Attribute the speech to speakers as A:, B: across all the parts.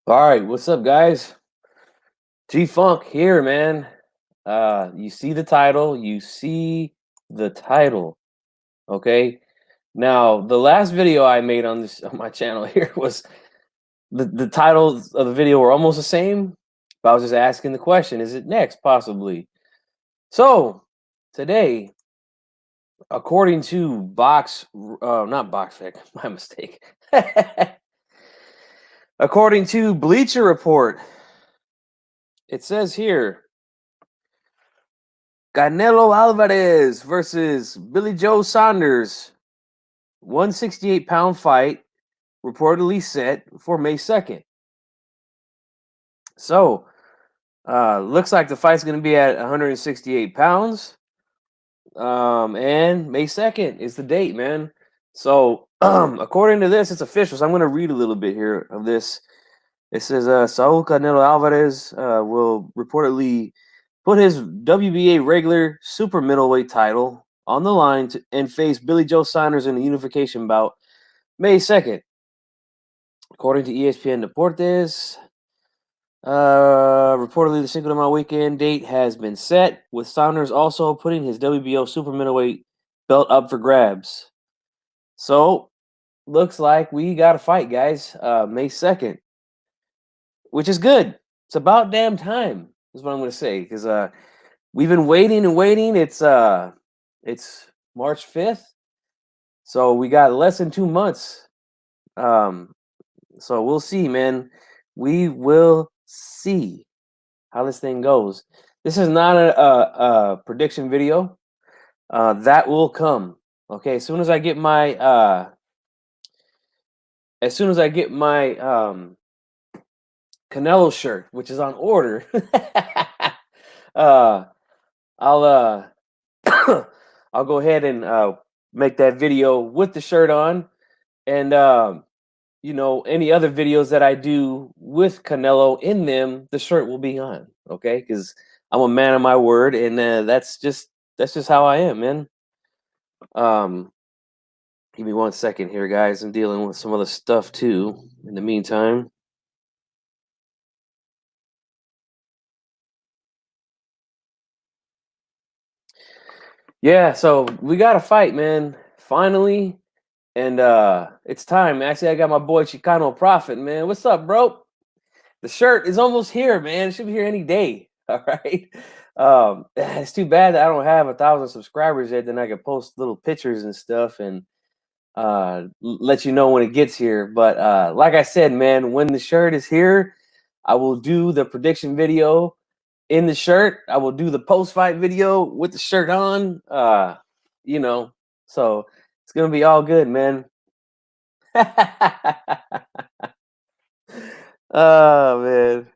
A: All right, what's up, guys? Gfunk here, man. You see the title. You see the title. Okay. Now, the last video I made on this on my channel here was the titles of the video were almost the same. But I was just asking the question: is it next, possibly? So today, according to not BoxFic, my mistake. According to Bleacher Report, it says here. Canelo Alvarez versus Billy Joe Saunders, 168-pound fight, reportedly set for May 2nd. So, looks like the fight's going to be at 168 pounds. And May 2nd is the date, man. So, according to this, it's official. So, I'm going to read a little bit here of this. It says Saul Canelo Alvarez will reportedly put his WBA regular super middleweight title on the line and face Billy Joe Saunders in a unification bout May 2nd. According to ESPN Deportes, reportedly the Cinco de Mayo weekend date has been set, with Saunders also putting his WBO super middleweight belt up for grabs. So, looks like we got a fight, guys, May 2nd, which is good. It's about damn time, is what I'm going to say, because we've been waiting and waiting. It's March 5th. So we got less than 2 months. So we'll see, man. We will see how this thing goes. This is not a prediction video. That will come. Okay, as soon as I get my Canelo shirt, which is on order, uh I'll I'll go ahead and make that video with the shirt on, and any other videos that I do with Canelo in them, the shirt will be on. Okay, because I'm a man of my word, and that's just how I am, man. Um, Give me 1 second here, guys. I'm dealing with some other stuff too. In the meantime, yeah. So we got to fight, man. Finally. And it's time. Actually, I got my boy Chicano Prophet, man. What's up, bro? The shirt is almost here, man. It should be here any day. All right. It's too bad that I don't have 1,000 subscribers yet. Then I could post little pictures and stuff and let you know when it gets here. But like I said, man, when the shirt is here, I will do the prediction video in the shirt. I will do the post-fight video with the shirt on. You know, so it's gonna be all good, man. Oh man,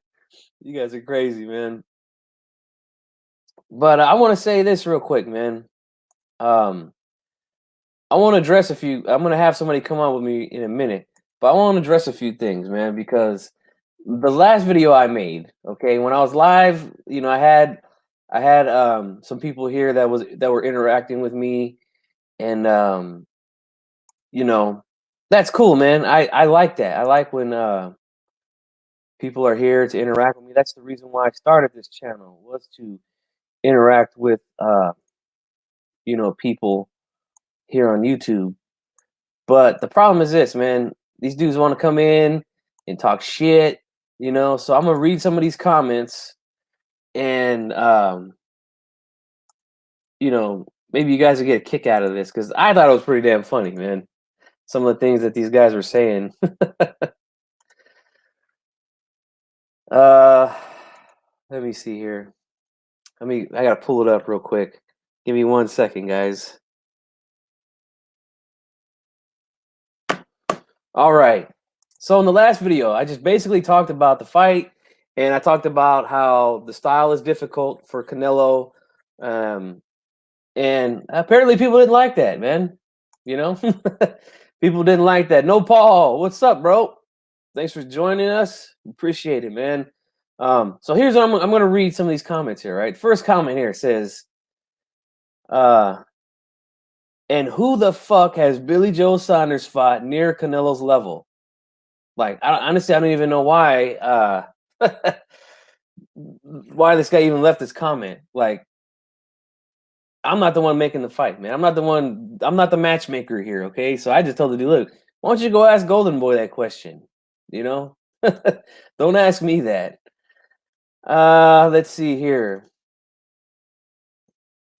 A: you guys are crazy, man. But I want to say this real quick, man. Um, I want to address a few. I'm gonna have somebody come on with me in a minute, but I want to address a few things, man, because the last video I made, okay, when I was live, I had some people here that were interacting with me, and you know, that's cool, man. I like that. I like when people are here to interact with me. That's the reason why I started this channel, was to interact with people here on YouTube. But the problem is this, man. These dudes want to come in and talk shit, So I'm gonna read some of these comments, and maybe you guys will get a kick out of this, because I thought it was pretty damn funny, man. Some of the things that these guys were saying. uh, Let me see here. I gotta pull it up real quick. Give me 1 second, guys. All right. So in the last video, I just basically talked about the fight, and I talked about how the style is difficult for Canelo, and apparently people didn't like that, man. You know, people didn't like that. No, Paul, what's up, bro? Thanks for joining us. Appreciate it, man. So here's what I'm going to read some of these comments here. Right, first comment here says, "And who the fuck has Billy Joe Saunders fought near Canelo's level?" Like, honestly, I don't even know why why this guy even left this comment. Like, I'm not the one making the fight, man. I'm not the matchmaker here, okay? So I just told the dude, look, why don't you go ask Golden Boy that question? You know? Don't ask me that. Let's see here.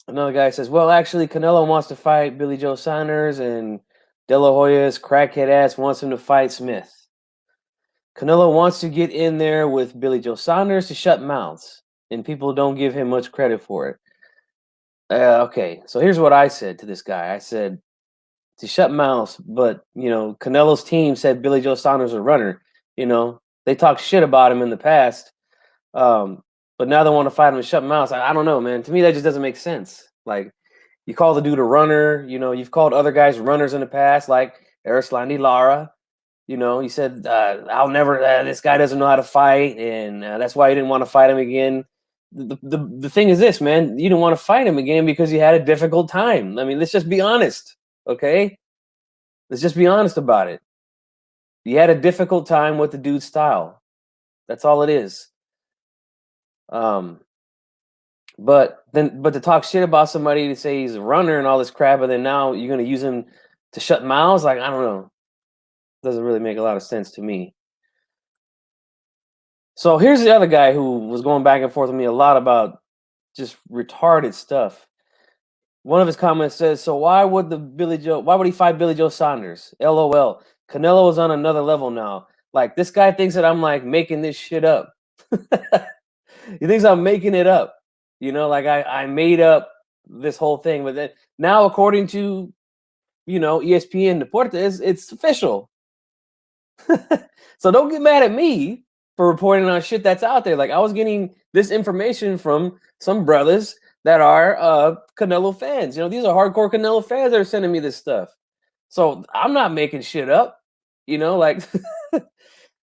A: Another guy says, well, actually, Canelo wants to fight Billy Joe Saunders, and De La Hoya's crackhead ass wants him to fight Smith. Canelo wants to get in there with Billy Joe Saunders to shut mouths, and people don't give him much credit for it. Okay, so here's what I said to this guy. I said, to shut mouths, but, Canelo's team said Billy Joe Saunders was a runner. They talked shit about him in the past, but now they want to fight him and shut mouths. I don't know, man. To me, that just doesn't make sense. Like, you call the dude a runner. You've called other guys runners in the past, like Erislandy Lara. He said, I'll never, this guy doesn't know how to fight, and that's why he didn't want to fight him again. The thing is this, man, you didn't want to fight him again because you had a difficult time. I mean, let's just be honest, okay? Let's just be honest about it. You had a difficult time with the dude's style. That's all it is. But to talk shit about somebody, to say he's a runner and all this crap, and then now you're going to use him to shut mouths, like, I don't know. Doesn't really make a lot of sense to me. So here's the other guy who was going back and forth with me a lot about just retarded stuff. One of his comments says, so why would he fight Billy Joe Saunders? LOL. Canelo is on another level now. Like, this guy thinks that I'm like making this shit up. He thinks I'm making it up. Like I made up this whole thing. But then now, according to, ESPN Deportes, it's official. So don't get mad at me for reporting on shit that's out there. Like, I was getting this information from some brothers that are Canelo fans. These are hardcore Canelo fans that are sending me this stuff. So I'm not making shit up, like.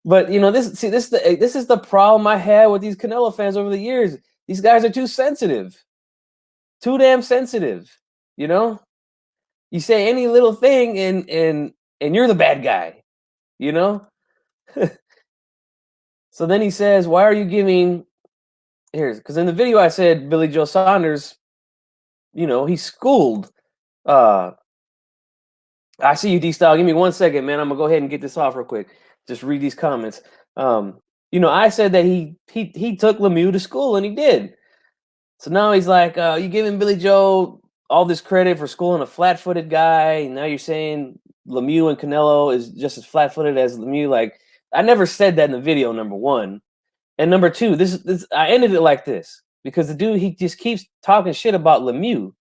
A: But this is the problem I had with these Canelo fans over the years. These guys are too sensitive, too damn sensitive. You say any little thing and you're the bad guy. So then he says, why are you giving because in the video I said Billy Joe Saunders, he schooled. I see you, DStyle. Give me 1 second, man. I'm gonna go ahead and get this off real quick. Just read these comments. I said that he took Lemieux to school, and he did. So now he's like, you giving Billy Joe all this credit for schooling a flat-footed guy, and now you're saying Lemieux and Canelo is just as flat-footed as Lemieux. Like, I never said that in the video, number one. And number two, this I ended it like this because the dude, he just keeps talking shit about Lemieux,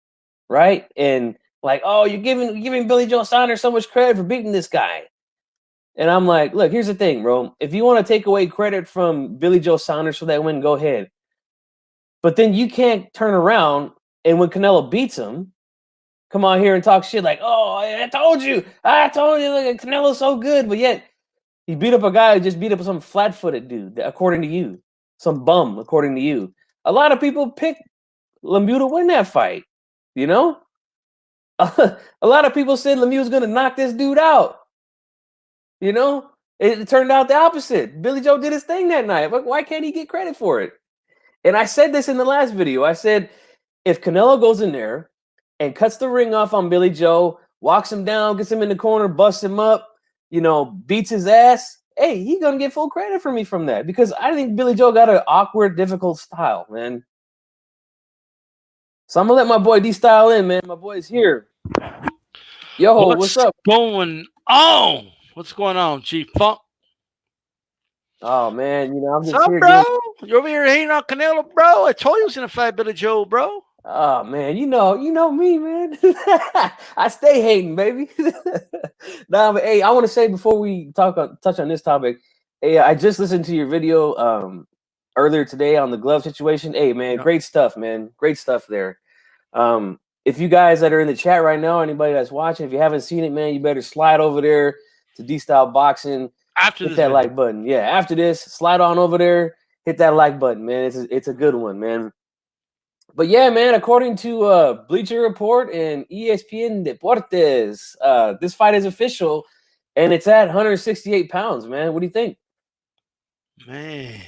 A: right? And like, oh, you're giving Billy Joe Saunders so much credit for beating this guy. And I'm like, look, here's the thing, bro. If you want to take away credit from Billy Joe Saunders for that win, go ahead. But then you can't turn around and when Canelo beats him, come on here and talk shit like, oh, I told you, look, Canelo's so good. But yet he beat up a guy who just beat up some flat-footed dude, according to you. Some bum, according to you. A lot of people picked Lemieux to win that fight, A lot of people said Lemieux was going to knock this dude out. It turned out the opposite. Billy Joe did his thing that night. But why can't he get credit for it? And I said this in the last video. I said, if Canelo goes in there and cuts the ring off on Billy Joe, walks him down, gets him in the corner, busts him up, beats his ass, hey, he's going to get full credit for me from that because I think Billy Joe got an awkward, difficult style, man. So I'm going to let my boy DStyle in, man. My boy's here. Yo, what's up?
B: Going on? What's going on, Gfunk?
A: Oh, man, I'm just
B: what's up,
A: here.
B: Bro? You're over here hating on Canelo, bro? I told you I was going to fight Billy Joe, bro.
A: Oh, man, you know me, man. I stay hating, baby. Nah, but hey, I want to say before we touch on this topic, hey, I just listened to your video earlier today on the glove situation. Hey, man, Great stuff, man. Great stuff there. If you guys that are in the chat right now, anybody that's watching, if you haven't seen it, man, you better slide over there to DStyle Boxing. Hit that like button. Yeah, after this, slide on over there, hit that like button, man. It's a good one, man. But yeah, man, according to Bleacher Report and ESPN Deportes, this fight is official. and it's at 168 pounds, man. What do you think?
B: Man.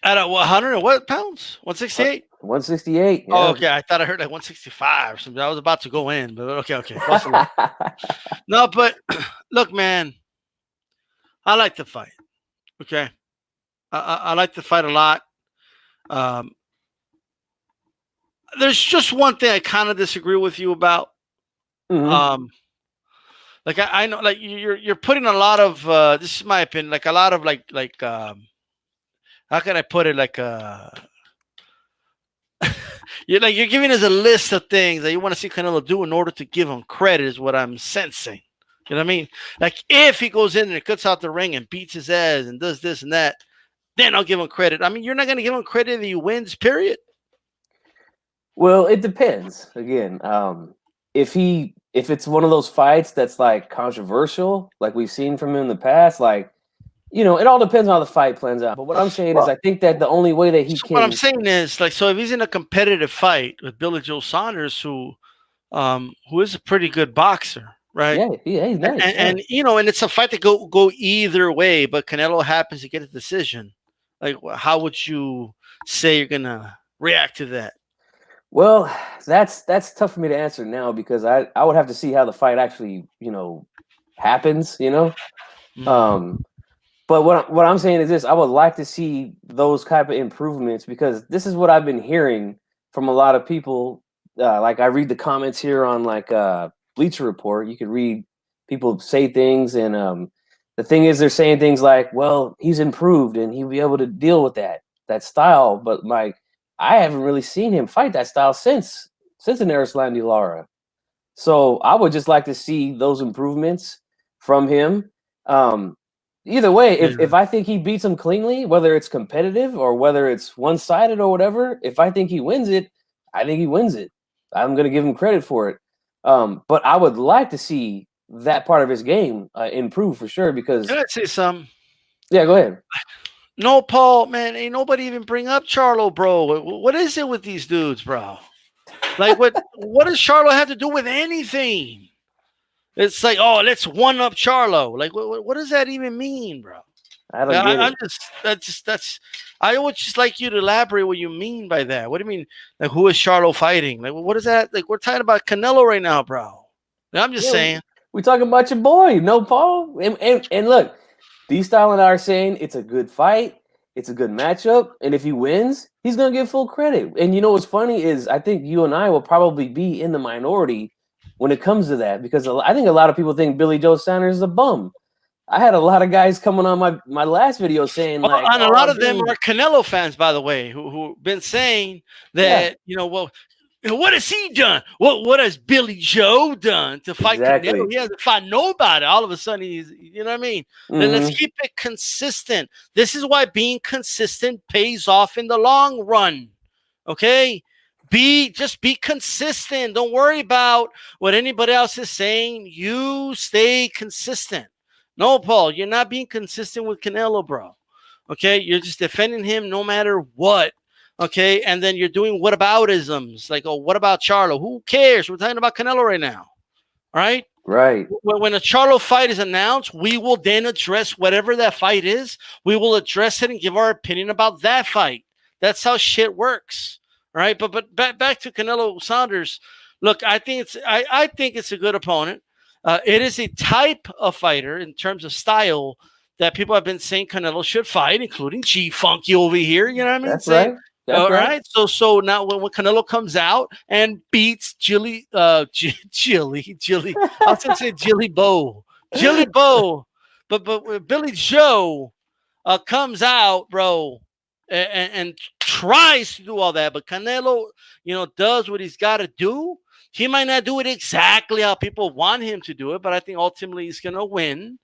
B: At a 100 and what pounds? 168?
A: 168.
B: Oh,
A: Yeah.
B: okay. I thought I heard like 165 or something. I was about to go in, but okay. Close enough. No, but look, man, I like the fight. Okay. I like the fight a lot. Um, there's just one thing I kind of disagree with you about.
A: Mhm.
B: Like I know, like you're putting a lot of this is my opinion, like a lot of how can I put it, like you're giving us a list of things that you want to see Canelo do in order to give him credit, is what I'm sensing. You know what I mean? Like if he goes in and cuts out the ring and beats his ass and does this and that, then I'll give him credit. I mean, you're not going to give him credit that he wins, period.
A: Well, it depends. Again, if it's one of those fights that's like controversial, like we've seen from him in the past, like, you know, it all depends on how the fight plans out. But what I'm saying is,
B: Well,
A: I think that the only way that he
B: so what I'm
A: can,
B: saying is, like, so if he's in a competitive fight with Billy Joe Saunders, who is a pretty good boxer, right?
A: yeah, he's nice, yeah.
B: And you know, and it's a fight that go either way, but Canelo happens to get a decision. Like, how would you say you're gonna react to that?
A: Well, that's tough for me to answer now because I would have to see how the fight actually, you know, happens, you know. But what I'm saying is this: I would like to see those type of improvements because this is what I've been hearing from a lot of people. Like I read the comments here on like Bleacher Report. You could read people say things, and the thing is, they're saying things like, "Well, he's improved, and he'll be able to deal with that style." But like, I haven't really seen him fight that style since an Erislandy Lara. So I would just like to see those improvements from him. Either way,
B: Yeah.
A: if I think he beats him cleanly, whether it's competitive or whether it's one-sided or whatever, if I think he wins it, I think he wins it. I'm going to give him credit for it. But I would like to see that part of his game improve for sure because,
B: Can I say something?
A: yeah, go ahead.
B: No, Paul, man, ain't nobody even bring up Charlo, bro. What is it with these dudes, bro? Like, what does Charlo have to do with anything? It's like, oh, let's one up Charlo. Like, what does that even mean, bro?
A: I don't get
B: I'm
A: it.
B: that's. I would just like you to elaborate what you mean by that. What do you mean? Like, who is Charlo fighting? Like, what is that? Like, we're talking about Canelo right now, bro. I'm just
A: Yeah,
B: saying.
A: we talking about your boy, no Paul. And look, DStyle and I are saying it's a good fight, it's a good matchup, and if he wins, he's gonna get full credit. And you know what's funny is I think you and I will probably be in the minority when it comes to that because I think a lot of people think Billy Joe Sanders is a bum. I had a lot of guys coming on my last video saying
B: Well,
A: like,
B: and a
A: "Oh,
B: lot of them
A: dude,
B: are Canelo fans, by the way, who been saying
A: yeah,
B: that, well, what has he done? What has Billy Joe done to fight Canelo?
A: exactly."
B: He hasn't fought nobody. All of a sudden, he's, you know what I mean? Then let's
A: Mm-hmm.
B: keep it consistent. This is why being consistent pays off in the long run. Okay? Just be consistent. Don't worry about what anybody else is saying. You stay consistent. No, Paul, you're not being consistent with Canelo, bro. Okay, you're just defending him no matter what. Okay, and then you're doing whataboutisms like, oh, what about Charlo? Who cares? We're talking about Canelo right now. All right.
A: Right.
B: When a Charlo fight is announced, we will then address whatever that fight is. We will address it and give our opinion about that fight. That's how shit works. All right. But back to Canelo Saunders. Look, I think it's a good opponent. It is a type of fighter in terms of style that people have been saying Canelo should fight, including Gfunk over here. You know what I mean?
A: That's
B: Saying,
A: right. That's
B: all
A: right.
B: right. So now when Canelo comes out and beats Jilly, I was gonna say Jilly Bo. But when Billy Joe comes out, bro, and tries to do all that, but Canelo, does what he's got to do. He might not do it exactly how people want him to do it, but I think ultimately he's gonna win,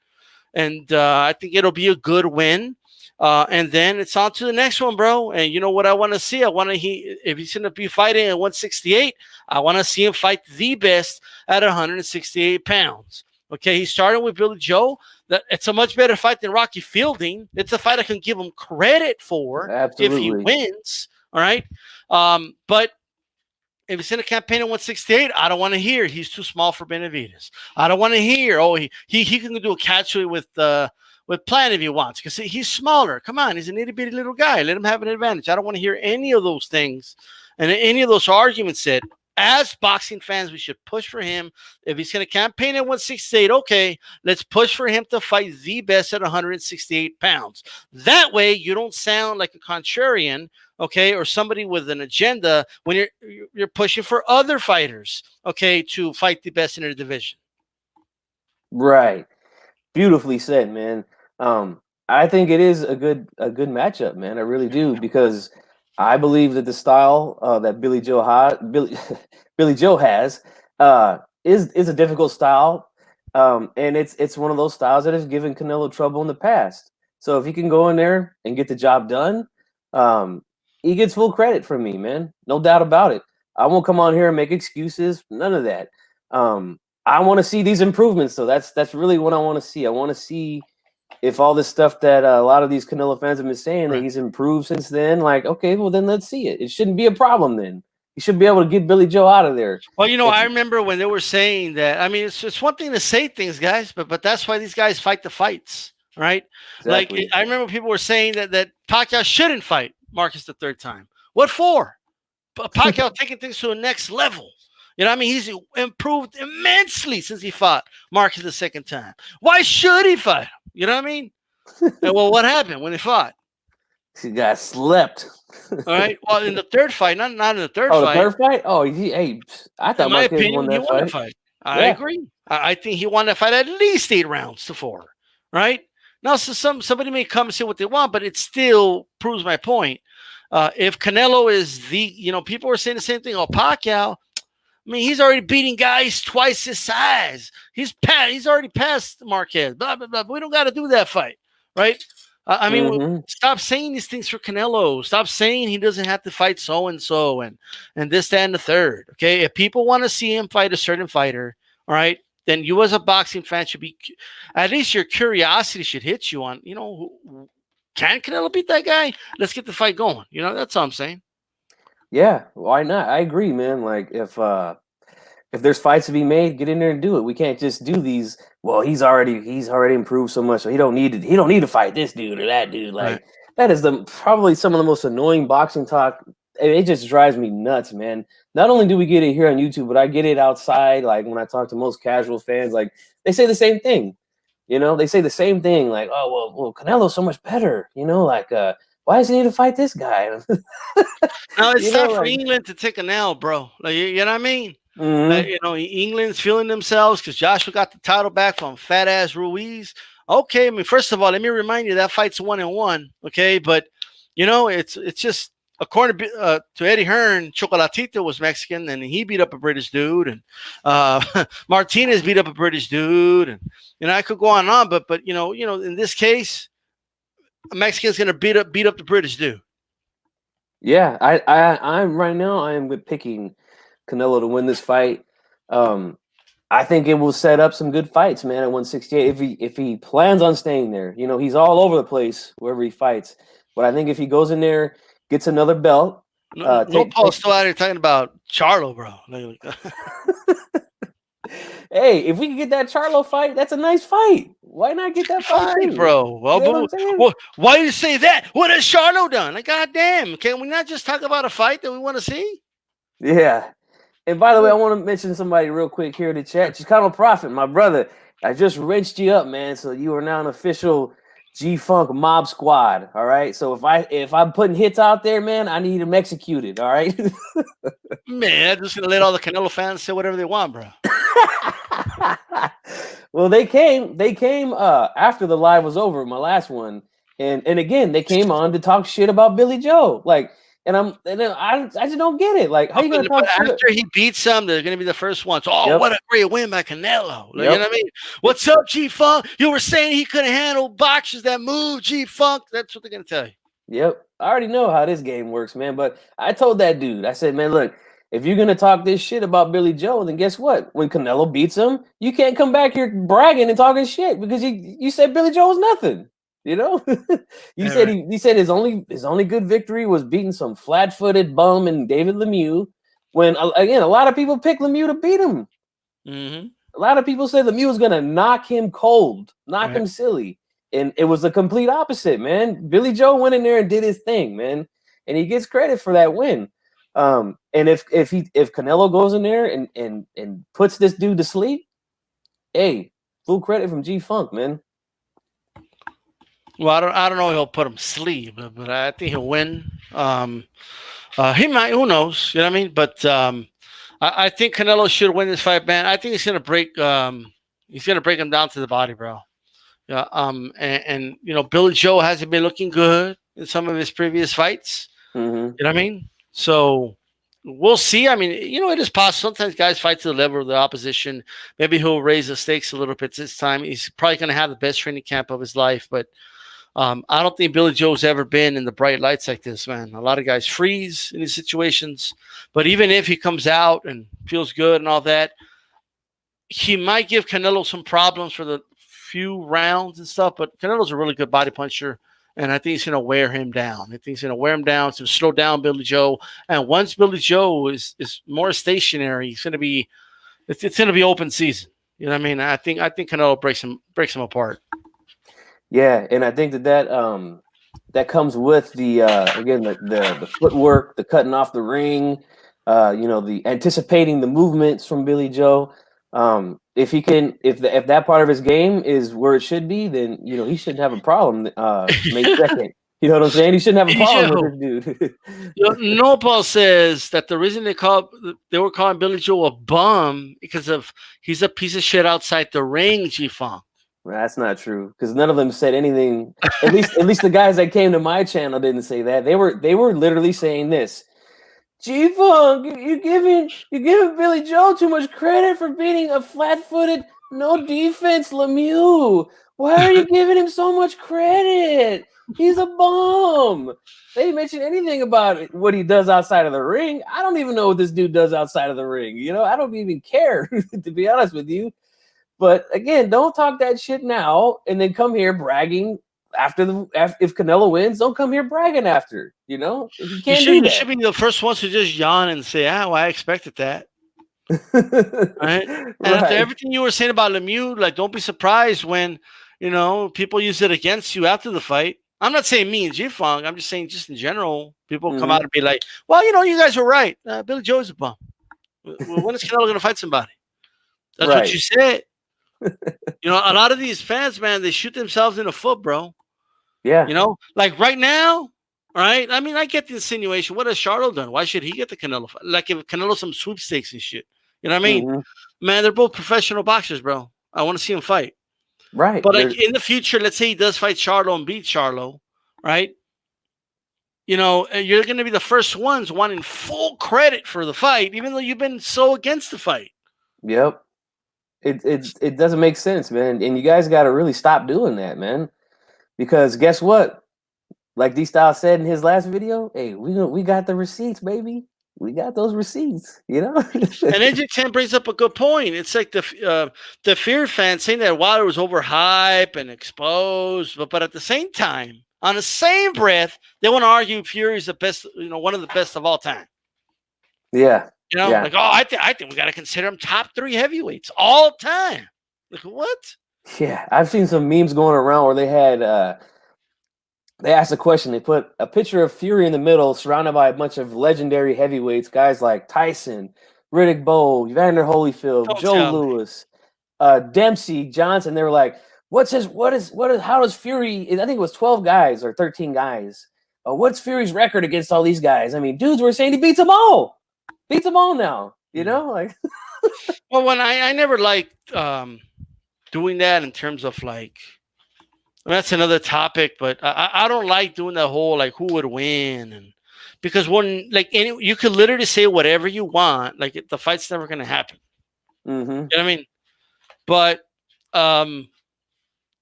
B: and I think it'll be a good win. And then it's on to the next one, bro. And you know what I want to see? If he's going to be fighting at 168, I want to see him fight the best at 168 pounds. Okay, he's starting with Billy Joe. It's a much better fight than Rocky Fielding. It's a fight I can give him credit for if he
A: Absolutely.
B: wins. All right, but If he's in a campaign at 168, I don't want to hear he's too small for Benavidez. I don't want to hear, oh, he can do a catchweight with Plant if he wants, because he's smaller. Come on, he's an itty bitty little guy. Let him have an advantage. I don't want to hear any of those things and any of those arguments said. As boxing fans, we should push for him. If he's going to campaign at 168, okay, let's push for him to fight the best at 168 pounds. That way, you don't sound like a contrarian, okay, or somebody with an agenda when you're pushing for other fighters, okay, to fight the best in their division.
A: Right. Beautifully said, man. I think it is a good matchup, man. I really do, because I believe that the style that Billy Joe has is a difficult style, and it's one of those styles that has given Canelo trouble in the past. So if he can go in there and get the job done, he gets full credit from me, man. No doubt about it. I won't come on here and make excuses. None of that. I want to see these improvements, though. That's really what I want to see. I want to see if all this stuff that a lot of these Canelo fans have been saying that he's improved since then, like, okay, well, then let's see it. It shouldn't be a problem then. You should be able to get Billy Joe out of there.
B: Well, I remember when they were saying that. I mean, it's one thing to say things, guys, but that's why these guys fight the fights, right? Exactly. Like, I remember people were saying that Pacquiao shouldn't fight Marcus the third time. What for? Pacquiao taking things to the next level. You know what I mean? He's improved immensely since he fought Marcus the second time. Why should he fight him? You know what I mean? And well, what happened when they fought?
A: He got slept.
B: All right. Well, in the third fight, not in the third fight.
A: Oh, the third fight? Oh, I thought Marquez won that
B: fight. I agree. I think he won that fight at least 8 rounds to 4. Right? Now, so somebody may come and say what they want, but it still proves my point. If Canelo is people are saying the same thing. Oh, Pacquiao. I mean, he's already beating guys twice his size. He's already passed Marquez. Blah blah blah. We don't got to do that fight, right? I mean, stop saying these things for Canelo. Stop saying he doesn't have to fight so and so and this, that, and the third. Okay, if people want to see him fight a certain fighter, all right, then you as a boxing fan should be, at least your curiosity should hit you on, can Canelo beat that guy? Let's get the fight going. That's all I'm saying.
A: Yeah, why not? I agree, man. Like if there's fights to be made, get in there and do it. We can't just do these. Well, he's already improved so much, so he don't need to fight this dude or that dude. Like that is probably some of the most annoying boxing talk. It just drives me nuts, man. Not only do we get it here on YouTube, but I get it outside. Like when I talk to most casual fans, like they say the same thing. They say the same thing. Like, oh well, Canelo's so much better. Like why does he need to fight this guy?
B: No, it's time for England to take an L, bro. Like, you know what I mean? England's feeling themselves because Joshua got the title back from fat ass Ruiz. Okay, I mean, first of all, let me remind you that fight's 1-1. Okay, but it's just according to Eddie Hearn, Chocolatito was Mexican and he beat up a British dude, and Martinez beat up a British dude, and I could go on and on, but in this case, a Mexican's gonna beat up the British dude.
A: Yeah, I'm right now. I am picking Canelo to win this fight. I think it will set up some good fights, man. At 168, if he plans on staying there, he's all over the place wherever he fights. But I think if he goes in there, gets another belt.
B: Paul's still out here talking about Charlo, bro.
A: Hey, if we can get that Charlo fight, that's a nice fight. Why not get that fight,
B: bro? Well, why do you say that? What has Charlo done? Like, goddamn, can we not just talk about a fight that we want to see?
A: Yeah. And by the way, I want to mention somebody real quick here in the chat. Chicano Prophet, my brother. I just wrenched you up, man. So you are now an official Gfunk mob squad. All right. So if I'm putting hits out there, man, I need them executed. All right.
B: Man, I'm just gonna let all the Canelo fans say whatever they want, bro.
A: Well, they came after the live was over, my last one, and again they came on to talk shit about Billy Joe, like, I just don't get it. Like, how you gonna talk shit
B: after he beats them? They're gonna be the first ones. Oh, what a great win by Canelo! You know what I mean? What's up, Gfunk? You were saying he couldn't handle boxers that move, Gfunk. That's what they're gonna tell you.
A: Yep, I already know how this game works, man. But I told that dude, I said, man, look. If you're going to talk this shit about Billy Joe, then guess what? When Canelo beats him, you can't come back here bragging and talking shit because you said Billy Joe was nothing. You said his only good victory was beating some flat-footed bum and David Lemieux. When again, a lot of people picked Lemieux to beat him.
B: Mm-hmm.
A: A lot of people said Lemieux was gonna knock him cold, knock
B: Right.
A: him silly, and it was the complete opposite, man. Billy Joe went in there and did his thing, man, and he gets credit for that win. And if Canelo goes in there and puts this dude to sleep, hey, full credit from Gfunk, man.
B: Well, I don't know if he'll put him to sleep, but I think he'll win. He might. Who knows? You know what I mean? But I think Canelo should win this fight, man. I think he's gonna break. He's gonna break him down to the body, bro. Yeah. And you know, Billy Joe hasn't been looking good in some of his previous fights.
A: Mm-hmm.
B: You know what I mean? So we'll see. I mean, you know, it is possible. Sometimes guys fight to the level of the opposition. Maybe he'll raise the stakes a little bit this time. He's probably going to have the best training camp of his life. But I don't think Billy Joe's ever been in the bright lights like this, man. A lot of guys freeze in these situations. But even if he comes out and feels good and all that, he might give Canelo some problems for the few rounds and stuff. But Canelo's a really good body puncher. And I think he's going to wear him down. I think he's going to wear him down to slow down Billy Joe. And once Billy Joe is more stationary, it's going to be open season. You know what I mean? I think Canelo breaks him apart.
A: Yeah, and I think that comes with the again the footwork, the cutting off the ring, the anticipating the movements from Billy Joe. If that part of his game is where it should be, then he shouldn't have a problem. May 2nd, you know what I'm saying? He shouldn't have a problem with this dude.
B: Nopal says that the reason they were calling Billy Joe a bum because of he's a piece of shit outside the ring. Gfunk.
A: That's not true because none of them said anything. At least the guys that came to my channel didn't say that. They were literally saying this. Gfunk, you're giving Billy Joe too much credit for beating a flat-footed, no defense Lemieux. Why are you giving him so much credit? He's a bum. They didn't mention anything about what he does outside of the ring. I don't even know what this dude does outside of the ring. I don't even care, to be honest with you. But again, don't talk that shit now and then come here bragging if Canelo wins. Don't come here bragging after. You can't do that.
B: You should be the first ones to just yawn and say, well, I expected that. Right? And after everything you were saying about Lemieux, like, don't be surprised when, people use it against you after the fight. I'm not saying me and Gfunk. I'm just saying just in general, people come out and be like, well, you guys were right. Billy Joe's a bum. When is Canelo going to fight somebody? That's what you said. A lot of these fans, man, they shoot themselves in the foot, bro.
A: Yeah.
B: Like right now, right? I mean, I get the insinuation. What has Charlo done? Why should he get the Canelo fight? Like if Canelo some sweepstakes and shit. You know what I mean? Mm-hmm. Man, they're both professional boxers, bro. I want to see them fight.
A: Right.
B: But like in the future, let's say he does fight Charlo and beat Charlo, right? You're going to be the first ones wanting full credit for the fight, even though you've been so against the fight.
A: Yep. It doesn't make sense, man. And you guys got to really stop doing that, man. Because guess what? Like DStyle said in his last video, hey, we got the receipts, baby. We got those receipts, And
B: NJ10 brings up a good point. It's like the Fear fans saying that Wilder was overhyped and exposed, but at the same time, on the same breath, they want to argue Fury is the best, one of the best of all time.
A: Yeah.
B: Like, I think we got to consider him top 3 heavyweights all time. Like, what?
A: Yeah, I've seen some memes going around where they had they asked a question. They put a picture of Fury in the middle, surrounded by a bunch of legendary heavyweights, guys like Tyson, Riddick Bowe, Evander Holyfield, Joe Louis, Dempsey, Johnson. They were like, how does Fury? I think it was 12 guys or 13 guys. What's Fury's record against all these guys? I mean, dudes were saying he beats them all. Beats them all now, like.
B: Well, when I never liked doing that in terms of like, that's another topic, but I don't like doing that whole like who would win, and because when like you could literally say whatever you want, like the fight's never going to happen.
A: Mm-hmm.
B: You know what I mean? But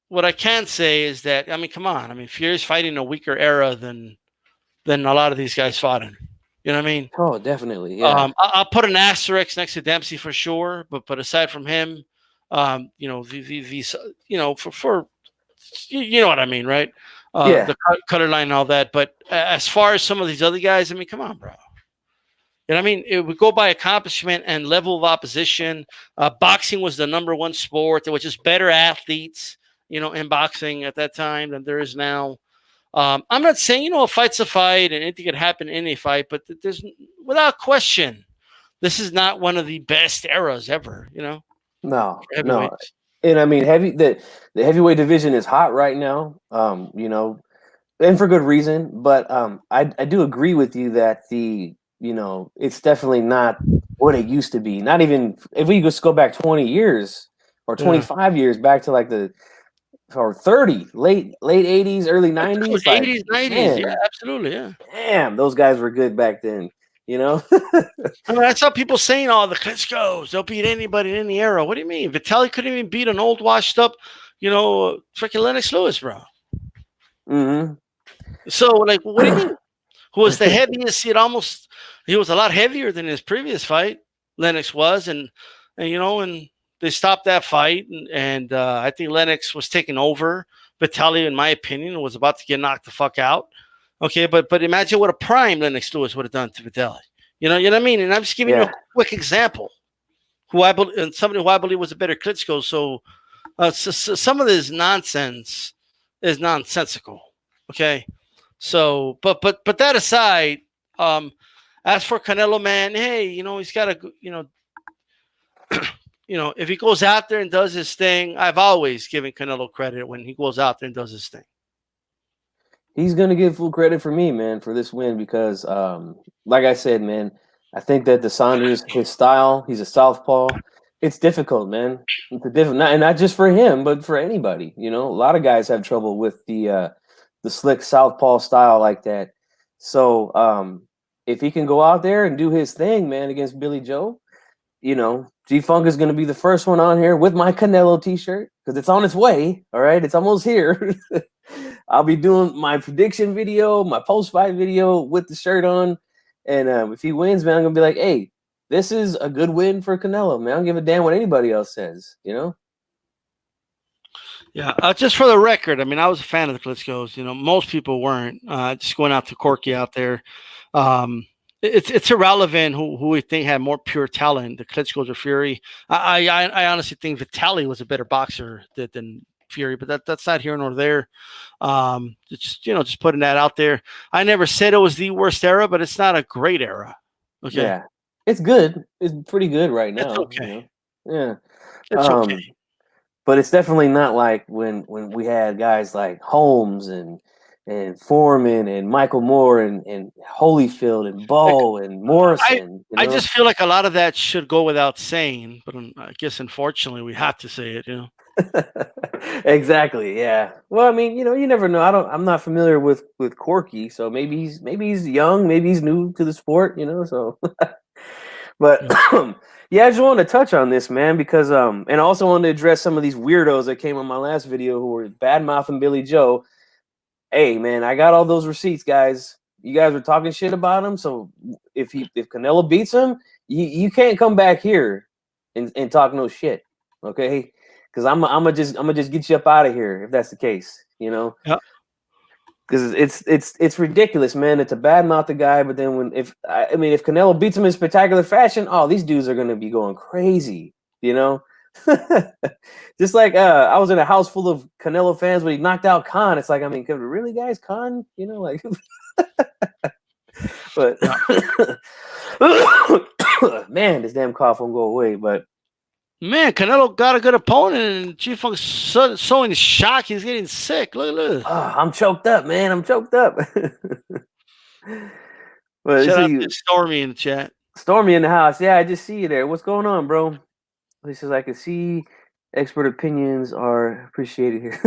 B: what I can say is that come on, Fury's fighting a weaker era than a lot of these guys fought in. You know what I mean?
A: Oh, definitely. Yeah.
B: I'll put an asterisk next to Dempsey for sure, but aside from him, these for you know what I mean, right? The cutter line and all that. But as far as some of these other guys, come on, bro. You know what I mean? It would go by accomplishment and level of opposition. Boxing was the number one sport. There was just better athletes, in boxing at that time than there is now. I'm not saying, a fight's a fight and anything could happen in a fight, but there's without question, this is not one of the best eras ever,
A: No,
B: for
A: no.
B: heavyweights.
A: And I mean, the heavyweight division is hot right now. And for good reason. But I do agree with you that it's definitely not what it used to be. Not even if we just go back 20 years or 25 years back to like or 30 late 80s, early 90s. Like
B: 80s, 90s.
A: man,
B: Yeah, absolutely. Yeah.
A: damn, those guys were good back then.
B: I mean, that's how people saying, "Oh, the Klitschko's, they'll beat anybody in any era." What do you mean? Vitaly couldn't even beat an old, washed up, freaking Lennox Lewis, bro.
A: Mm-hmm.
B: So, like, what do you mean? Who was the heaviest? He was a lot heavier than his previous fight. Lennox was, and they stopped that fight, and I think Lennox was taking over. Vitaly, in my opinion, was about to get knocked the fuck out. Okay, but imagine what a prime Lennox Lewis would have done to Vitaly. You know what I mean? And I'm just giving you a quick example. Somebody who I believe was a better Klitschko. So, some of this nonsense is nonsensical. Okay, so but that aside, as for Canelo, man, hey, he's got to if he goes out there and does his thing, I've always given Canelo credit when he goes out there and does his thing.
A: He's gonna get full credit for me, man, for this win because, like I said, man, I think that the Saunders, his style, he's a southpaw. It's difficult, man. It's and not just for him, but for anybody. A lot of guys have trouble with the slick southpaw style like that. So, if he can go out there and do his thing, man, against Billy Joe, Gfunk is going to be the first one on here with my Canelo t-shirt because it's on its way. All right, it's almost here. I'll be doing my prediction video, my post-fight video with the shirt on. And if he wins, man, I'm going to be like, hey, this is a good win for Canelo, man. I don't give a damn what anybody else says,
B: Yeah, just for the record, I mean, I was a fan of the Klitschko's. Most people weren't. Just going out to Corky out there. It's irrelevant who we think had more pure talent, the Klitschko's or Fury. I honestly think Vitaly was a better boxer than Fury, but that's not here nor there. Just putting that out there. I never said it was the worst era, but it's not a great era. Okay.
A: Yeah, it's good. It's pretty good right now.
B: It's okay.
A: Yeah,
B: it's okay.
A: But it's definitely not like when we had guys like Holmes and Foreman and Michael Moore and Holyfield and Bo and Morrison.
B: I just feel like a lot of that should go without saying, but I guess unfortunately we have to say it.
A: Exactly. Yeah. Well, I mean, you never know. I'm not familiar with Corky, so maybe he's young, maybe he's new to the sport. So. But yeah, I just wanted to touch on this, man, because and I also wanted to address some of these weirdos that came on my last video who were bad mouthing Billy Joe. Hey, man, I got all those receipts, guys. You guys were talking shit about him, so if Canelo beats him, you can't come back here and talk no shit, okay? Because I'm gonna just get you up out of here if that's the case,
B: Yeah.
A: Because it's ridiculous, man. It's a bad mouth the guy, but then if Canelo beats him in spectacular fashion, oh, these dudes are gonna be going crazy, Just like I was in a house full of Canelo fans when he knocked out Khan. It's like, I mean, really, guys, Khan, like. But man, this damn cough won't go away. But
B: man, Canelo got a good opponent, and Gfunk's so in shock, he's getting sick. Look.
A: Oh, I'm choked up, man. I'm choked up.
B: But shout out to Stormy in the chat.
A: Stormy in the house. Yeah, I just see you there. What's going on, bro? He says, I can see expert opinions are appreciated here.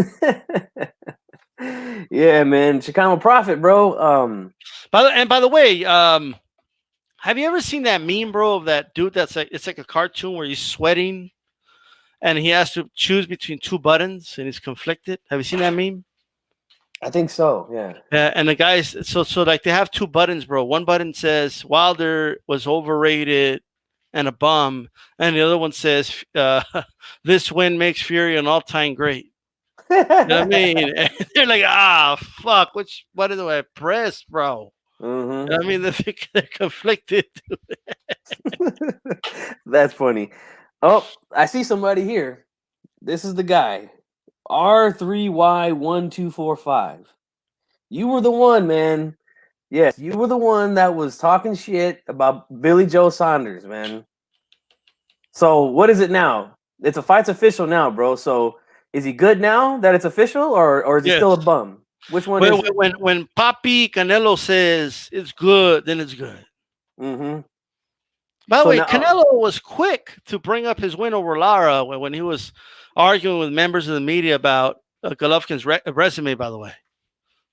A: Yeah, man. Chicano Prophet, bro.
B: By the way, have you ever seen that meme, bro, of that dude it's like a cartoon where he's sweating and he has to choose between two buttons and he's conflicted? Have you seen that meme?
A: I think so, yeah.
B: And the guys, so like they have two buttons, bro. One button says Wilder was overrated and a bum, and the other one says this win makes Fury an all-time great. You know what I mean? And they're like, fuck, what do I press, bro?
A: Mm-hmm.
B: I mean, they're conflicted.
A: That's funny. Oh, I see somebody here. This is the guy. R3Y1245. You were the one, man. Yes, you were the one that was talking shit about Billy Joe Saunders, man. So what is it now? It's a fight's official now, bro. So is he good now that it's official, or is he still a
B: Yes.
A: bum? Which one is it?
B: When Papi Canelo says it's good, then it's good.
A: Mm-hmm.
B: By the
A: So
B: way,
A: now,
B: Canelo was quick to bring up his win over Lara when he was arguing with members of the media about Golovkin's resume. By the way,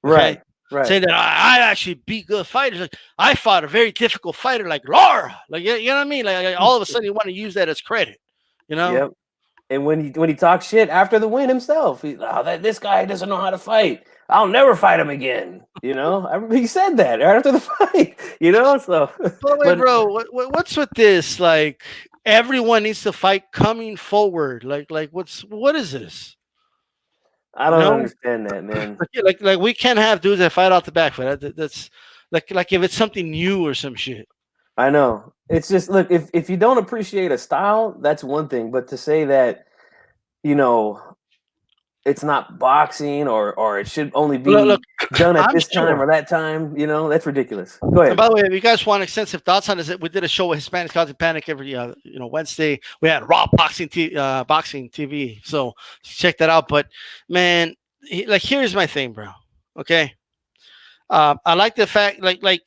B: okay,
A: right, right.
B: saying that I actually beat good fighters. Like, I fought a very difficult fighter like Lara. Like you know what I mean? Like all of a sudden you want to use that as credit. You know?
A: Yep. And when he talks shit after the win himself, this guy doesn't know how to fight. I'll never fight him again. He said that right after the fight. So,
B: By the way,
A: but
B: bro, what's with this? Like everyone needs to fight coming forward. Like what is this?
A: I
B: You
A: don't
B: know?
A: understand that, man.
B: Like we can't have dudes that fight out the back. That's like if it's something new or some shit.
A: I know. It's just look if you don't appreciate a style, that's one thing. But to say that, you know, it's not boxing or it should only
B: Look,
A: be done at
B: I'm
A: this time or
B: sure.
A: that time, that's ridiculous. Go
B: And
A: ahead.
B: by the way, if you guys want extensive thoughts on this, we did a show with Hispanic Content Panic every Wednesday. We had Raw Boxing TV, so check that out. But man, here's my thing, bro. Okay, I like the fact like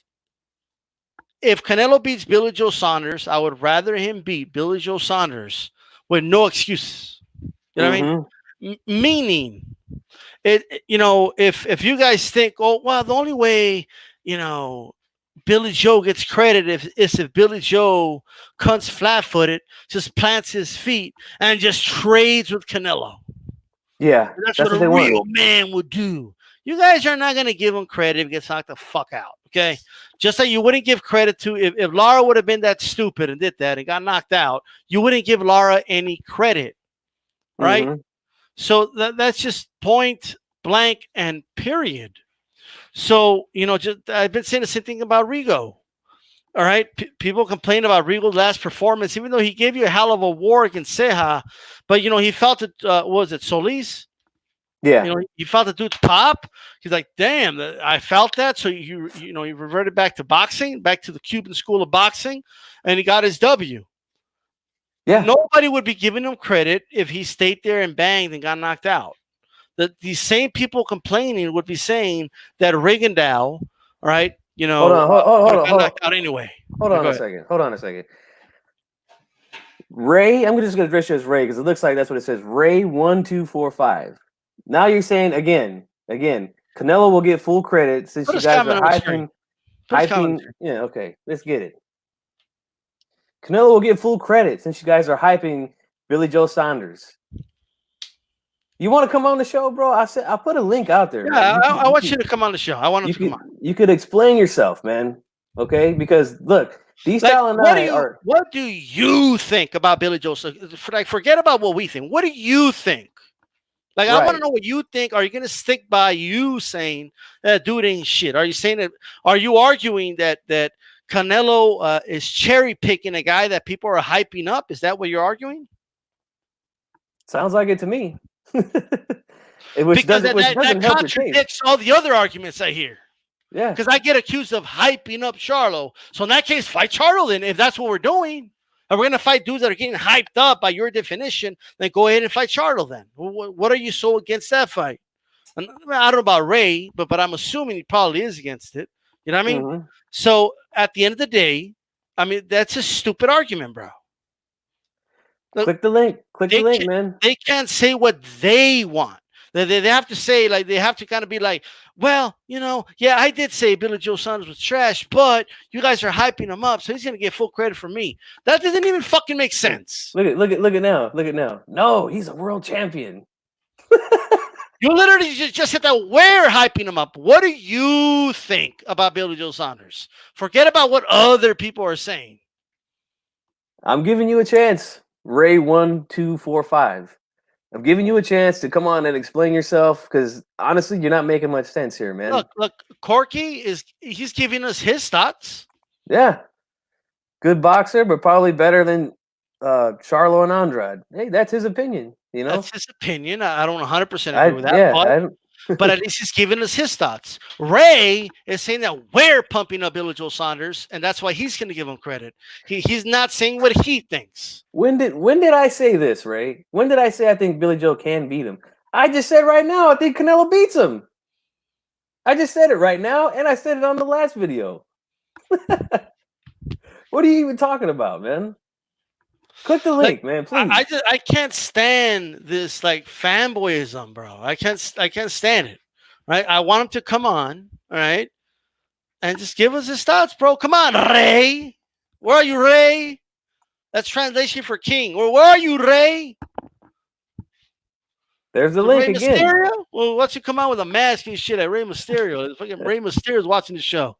B: if Canelo beats Billy Joe Saunders, I would rather him beat Billy Joe Saunders with no excuses. You know what I mean?
A: Mm-hmm.
B: Meaning, if you guys think, oh well, the only way Billy Joe gets credit if Billy Joe comes flat-footed, just plants his feet and just trades with Canelo.
A: Yeah,
B: That's
A: that's
B: what
A: what
B: a
A: they want.
B: real man would do. You guys are not going to give him credit if he gets knocked the fuck out. Okay, just like you wouldn't give credit to if Lara would have been that stupid and did that and got knocked out, you wouldn't give Lara any credit, right?
A: Mm-hmm.
B: So that's just point blank and period. So I've been saying the same thing about Rigo. All right, people complain about Rigo's last performance, even though he gave you a hell of a war against Ceja, but he felt it. Was it Solis?
A: Yeah.
B: He felt the dude's pop. He's like, "Damn, I felt that." So he reverted back to boxing, back to the Cuban school of boxing, and he got his W.
A: Yeah.
B: Nobody would be giving him credit if he stayed there and banged and got knocked out. These same people complaining would be saying that Rigondeaux, right?
A: Hold on.
B: got knocked out anyway.
A: Hold on a second. Ray, I'm just going to address you as Ray because it looks like that's what it says. Ray1245. Now you're saying again, Canelo will get full credit since you guys are hyping. Yeah, okay, let's get it. Canelo will get full credit since you guys are hyping Billy Joe Saunders. You want to come on the show, bro? I put a link out there.
B: Yeah, I want you to come on the show. I want him to come on.
A: You could explain yourself, man. Okay, because look, DStyle and I are.
B: What do you think about Billy Joe? Like, forget about what we think. What do you think? Like, I want to know what you think. Are you going to stick by you saying that dude ain't shit? Are you saying that? Are you arguing that Canelo is cherry picking a guy that people are hyping up? Is that what you're arguing?
A: Sounds like it to me.
B: That contradicts all the other arguments I hear.
A: Yeah.
B: Because I get accused of hyping up Charlo. So in that case, fight Charlo then, if that's what we're doing. And we're going to fight dudes that are getting hyped up by your definition, then go ahead and fight Charlo then. What are you so against that fight? And I don't know about Ray, but I'm assuming he probably is against it. You know what I mean?
A: Mm-hmm.
B: So at the end of the day, I mean, that's a stupid argument, bro.
A: Click the link. Man.
B: They can't say what they want. They have to say, like, they have to kind of be like, well, yeah, I did say Billy Joe Saunders was trash, but you guys are hyping him up, so he's going to get full credit from me. That doesn't even fucking make sense.
A: Look at now. No, he's a world champion.
B: You literally just said that we're hyping him up. What do you think about Billy Joe Saunders? Forget about what other people are saying.
A: I'm giving you a chance. Ray1245. I'm giving you a chance to come on and explain yourself because honestly, you're not making much sense here, man.
B: Look, Corky he's giving us his thoughts.
A: Yeah, good boxer, but probably better than Charlo and Andrade. Hey, that's his opinion. You know,
B: That's his opinion. I don't 100% agree with that,
A: yeah,
B: but at least he's giving us his thoughts. Ray is saying that we're pumping up Billy Joe Saunders, and that's why he's going to give him credit. He's not saying what he thinks.
A: When did I say this, Ray? When did I say I think Billy Joe can beat him? I just said right now I think Canelo beats him. I just said it right now, and I said it on the last video. What are you even talking about, man? Click the link, man, please.
B: I can't stand this like fanboyism, bro. I can't stand it. Right? I want him to come on, all right, and just give us his thoughts, bro. Come on, Ray. Where are you, Ray? That's translation for king. Or where are you, Ray?
A: There's the link
B: Ray
A: again.
B: Mysterio? Well, why don't you come out with a mask and shit at Ray Mysterio? Fucking Ray Mysterio's watching the show.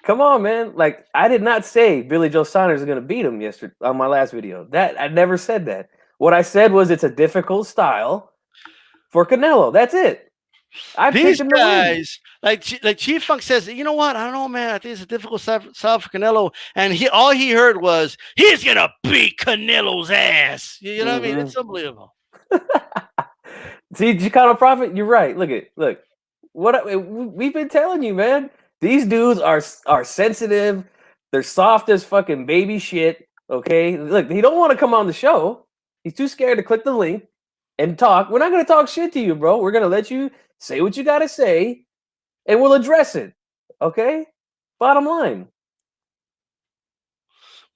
A: Come on, man. Like, I did not say Billy Joe Saunders is going to beat him yesterday on my last video. I never said that. What I said was it's a difficult style for Canelo. That's it.
B: These guys, like Gfunk says, you know what? I don't know, man. I think it's a difficult style for Canelo. And all he heard was, he's going to beat Canelo's ass. You know what I mean? It's unbelievable.
A: See, Chicano Prophet, you're right. Look. We've been telling you, man. These dudes are sensitive. They're soft as fucking baby shit. Okay, look, he don't want to come on the show. He's too scared to click the link and talk. We're not gonna talk shit to you, bro. We're gonna let you say what you gotta say, and we'll address it. Okay, bottom line.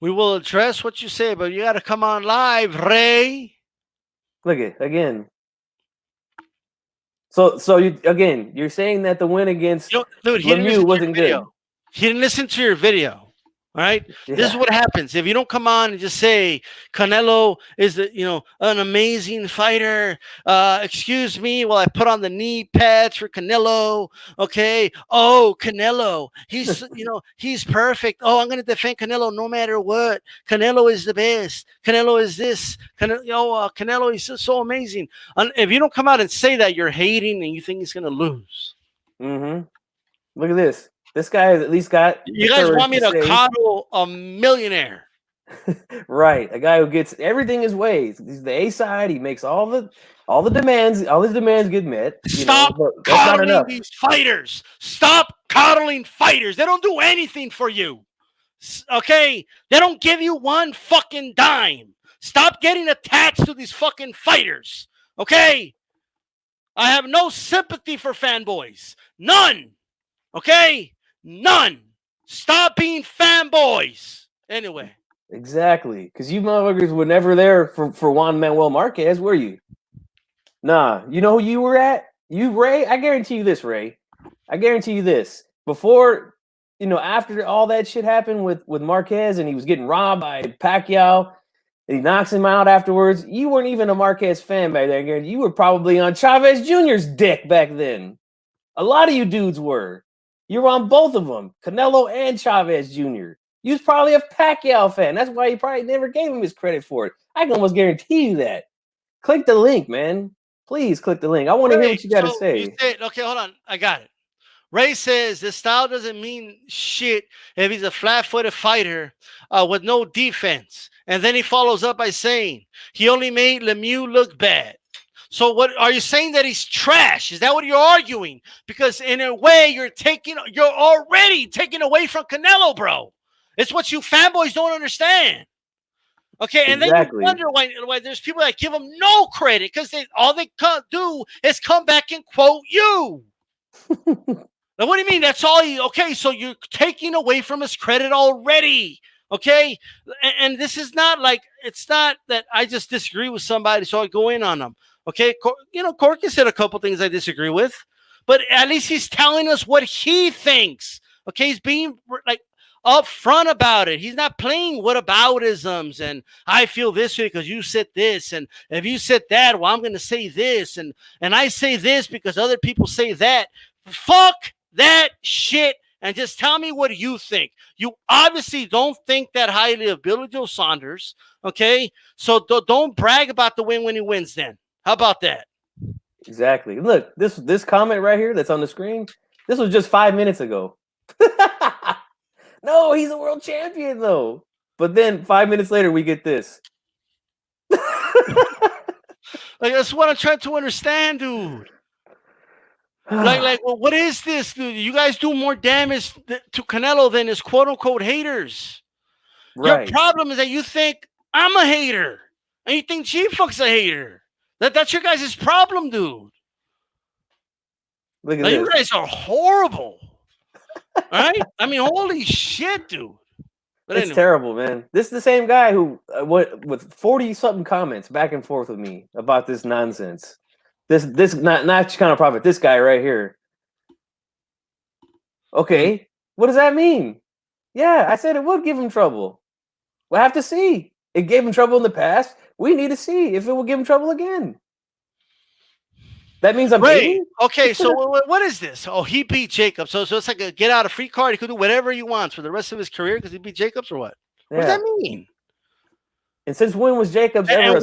B: We will address what you say, but you got to come on live, Ray.
A: Look it again. So you're saying that the win against Lemieux wasn't good.
B: He didn't listen to your video. All right. Yeah. This is what happens if you don't come on and just say Canelo is an amazing fighter. Excuse me while I put on the knee pads for Canelo. Okay. Oh, Canelo, he's he's perfect. Oh, I'm gonna defend Canelo no matter what. Canelo is the best. Canelo is this. Canelo is so amazing. And if you don't come out and say that, you're hating and you think he's gonna lose.
A: Mm-hmm. Look at this. This guy has at least got.
B: You guys want me to coddle a millionaire,
A: right? A guy who gets everything his way. He's the A side. He makes all the demands. All his demands get met.
B: Stop coddling these fighters. Stop coddling fighters. They don't do anything for you. Okay, they don't give you one fucking dime. Stop getting attached to these fucking fighters. Okay, I have no sympathy for fanboys. None. Okay. None. Stop being fanboys. Anyway.
A: Exactly. Because you motherfuckers were never there for Juan Manuel Marquez, were you? Nah. You know who you were at? You, Ray? I guarantee you this, Ray. I guarantee you this. Before, after all that shit happened with Marquez and he was getting robbed by Pacquiao and he knocks him out afterwards, you weren't even a Marquez fan back then. You were probably on Chavez Jr.'s dick back then. A lot of you dudes were. You were on both of them, Canelo and Chavez Jr. You was probably a Pacquiao fan. That's why you probably never gave him his credit for it. I can almost guarantee you that. Click the link, man. Please click the link. I want to hear what you got to say.
B: Okay, hold on. I got it. Ray says the style doesn't mean shit if he's a flat-footed fighter with no defense. And then he follows up by saying he only made Lemieux look bad. So what are you saying, that he's trash? Is that what you're arguing? Because in a way you're already taking away from Canelo, bro. It's what you fanboys don't understand. Okay, and then you wonder why there's people that give him no credit because all they do is come back and quote you. Now, what do you mean? That's all okay, so you're taking away from his credit already. Okay, and this is not like, it's not that I just disagree with somebody, so I go in on them. Okay, Corky said a couple things I disagree with, but at least he's telling us what he thinks. Okay, he's being like upfront about it. He's not playing whataboutisms and I feel this way because you said this, and if you said that, well, I'm going to say this, and I say this because other people say that. Fuck that shit and just tell me what you think. You obviously don't think that highly of Billy Joe Saunders, okay? So don't brag about the win when he wins then. How about that?
A: Exactly. Look, this comment right here that's on the screen, this was just 5 minutes ago. No, he's a world champion though. But then 5 minutes later, we get this.
B: Like, that's what I'm trying to understand, dude. Well, what is this, dude? You guys do more damage to Canelo than his quote unquote haters. Right. Your problem is that you think I'm a hater, and you think Gfunk's a hater. That's your guys' problem, dude.
A: Look at this.
B: You guys are horrible. All right? I mean, holy shit, dude.
A: But it's terrible, man. This is the same guy who with 40-something comments back and forth with me about this nonsense. This not Chicano Prophet. This guy right here. Okay, what does that mean? Yeah, I said it would give him trouble. We'll have to see. It gave him trouble in the past. We need to see if it will give him trouble again. That means I'm hating?
B: Okay, so what is this? Oh, he beat Jacobs. So it's like a get out of free card. He could do whatever he wants for the rest of his career because he beat Jacobs or what? Yeah. What does that mean?
A: And since when was Jacobs ever a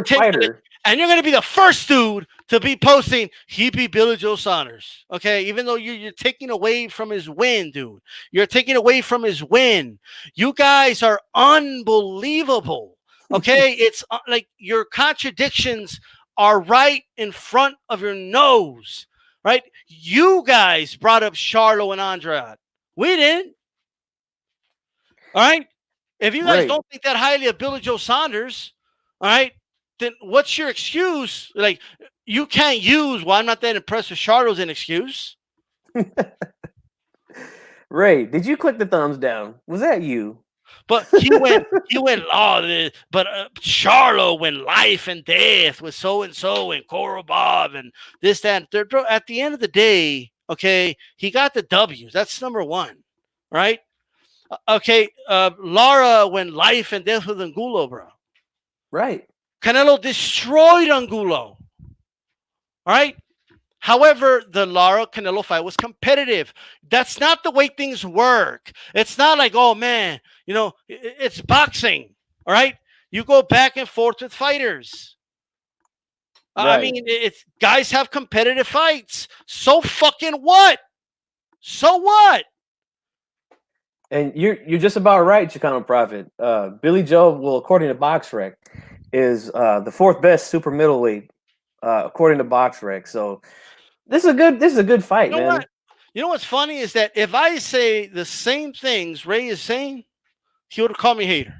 A: fighter?
B: And you're going to be the first dude to be posting he beat Billy Joe Saunders. Okay, even though you're taking away from his win, dude. You're taking away from his win. You guys are unbelievable. Okay, it's like your contradictions are right in front of your nose, right? You guys brought up Charlo and Andrade. We didn't. All right? If you guys don't think that highly of Billy Joe Saunders, all right, then what's your excuse? Like, you can't use, well, I'm not that impressed with Charlo as an excuse.
A: Ray, did you click the thumbs down? Was that you?
B: But he went, but Charlo went life and death with so-and-so and Cora Bob and this, that, and third. Bro, at the end of the day, okay, he got the W's. That's number one, right? Okay, Lara went life and death with Angulo, bro.
A: Right.
B: Canelo destroyed Angulo. All right? However, the Lara-Canelo fight was competitive. That's not the way things work. It's not like, oh, man, it's boxing, all right? You go back and forth with fighters. Right. I mean, guys have competitive fights. So fucking what? So what?
A: And you're just about right, Chicano Prophet. Billy Joe, well, according to BoxRec, is the fourth best super middleweight, according to BoxRec. So this is a good fight, man.
B: What? You know what's funny is that if I say the same things Ray is saying, he would call me hater.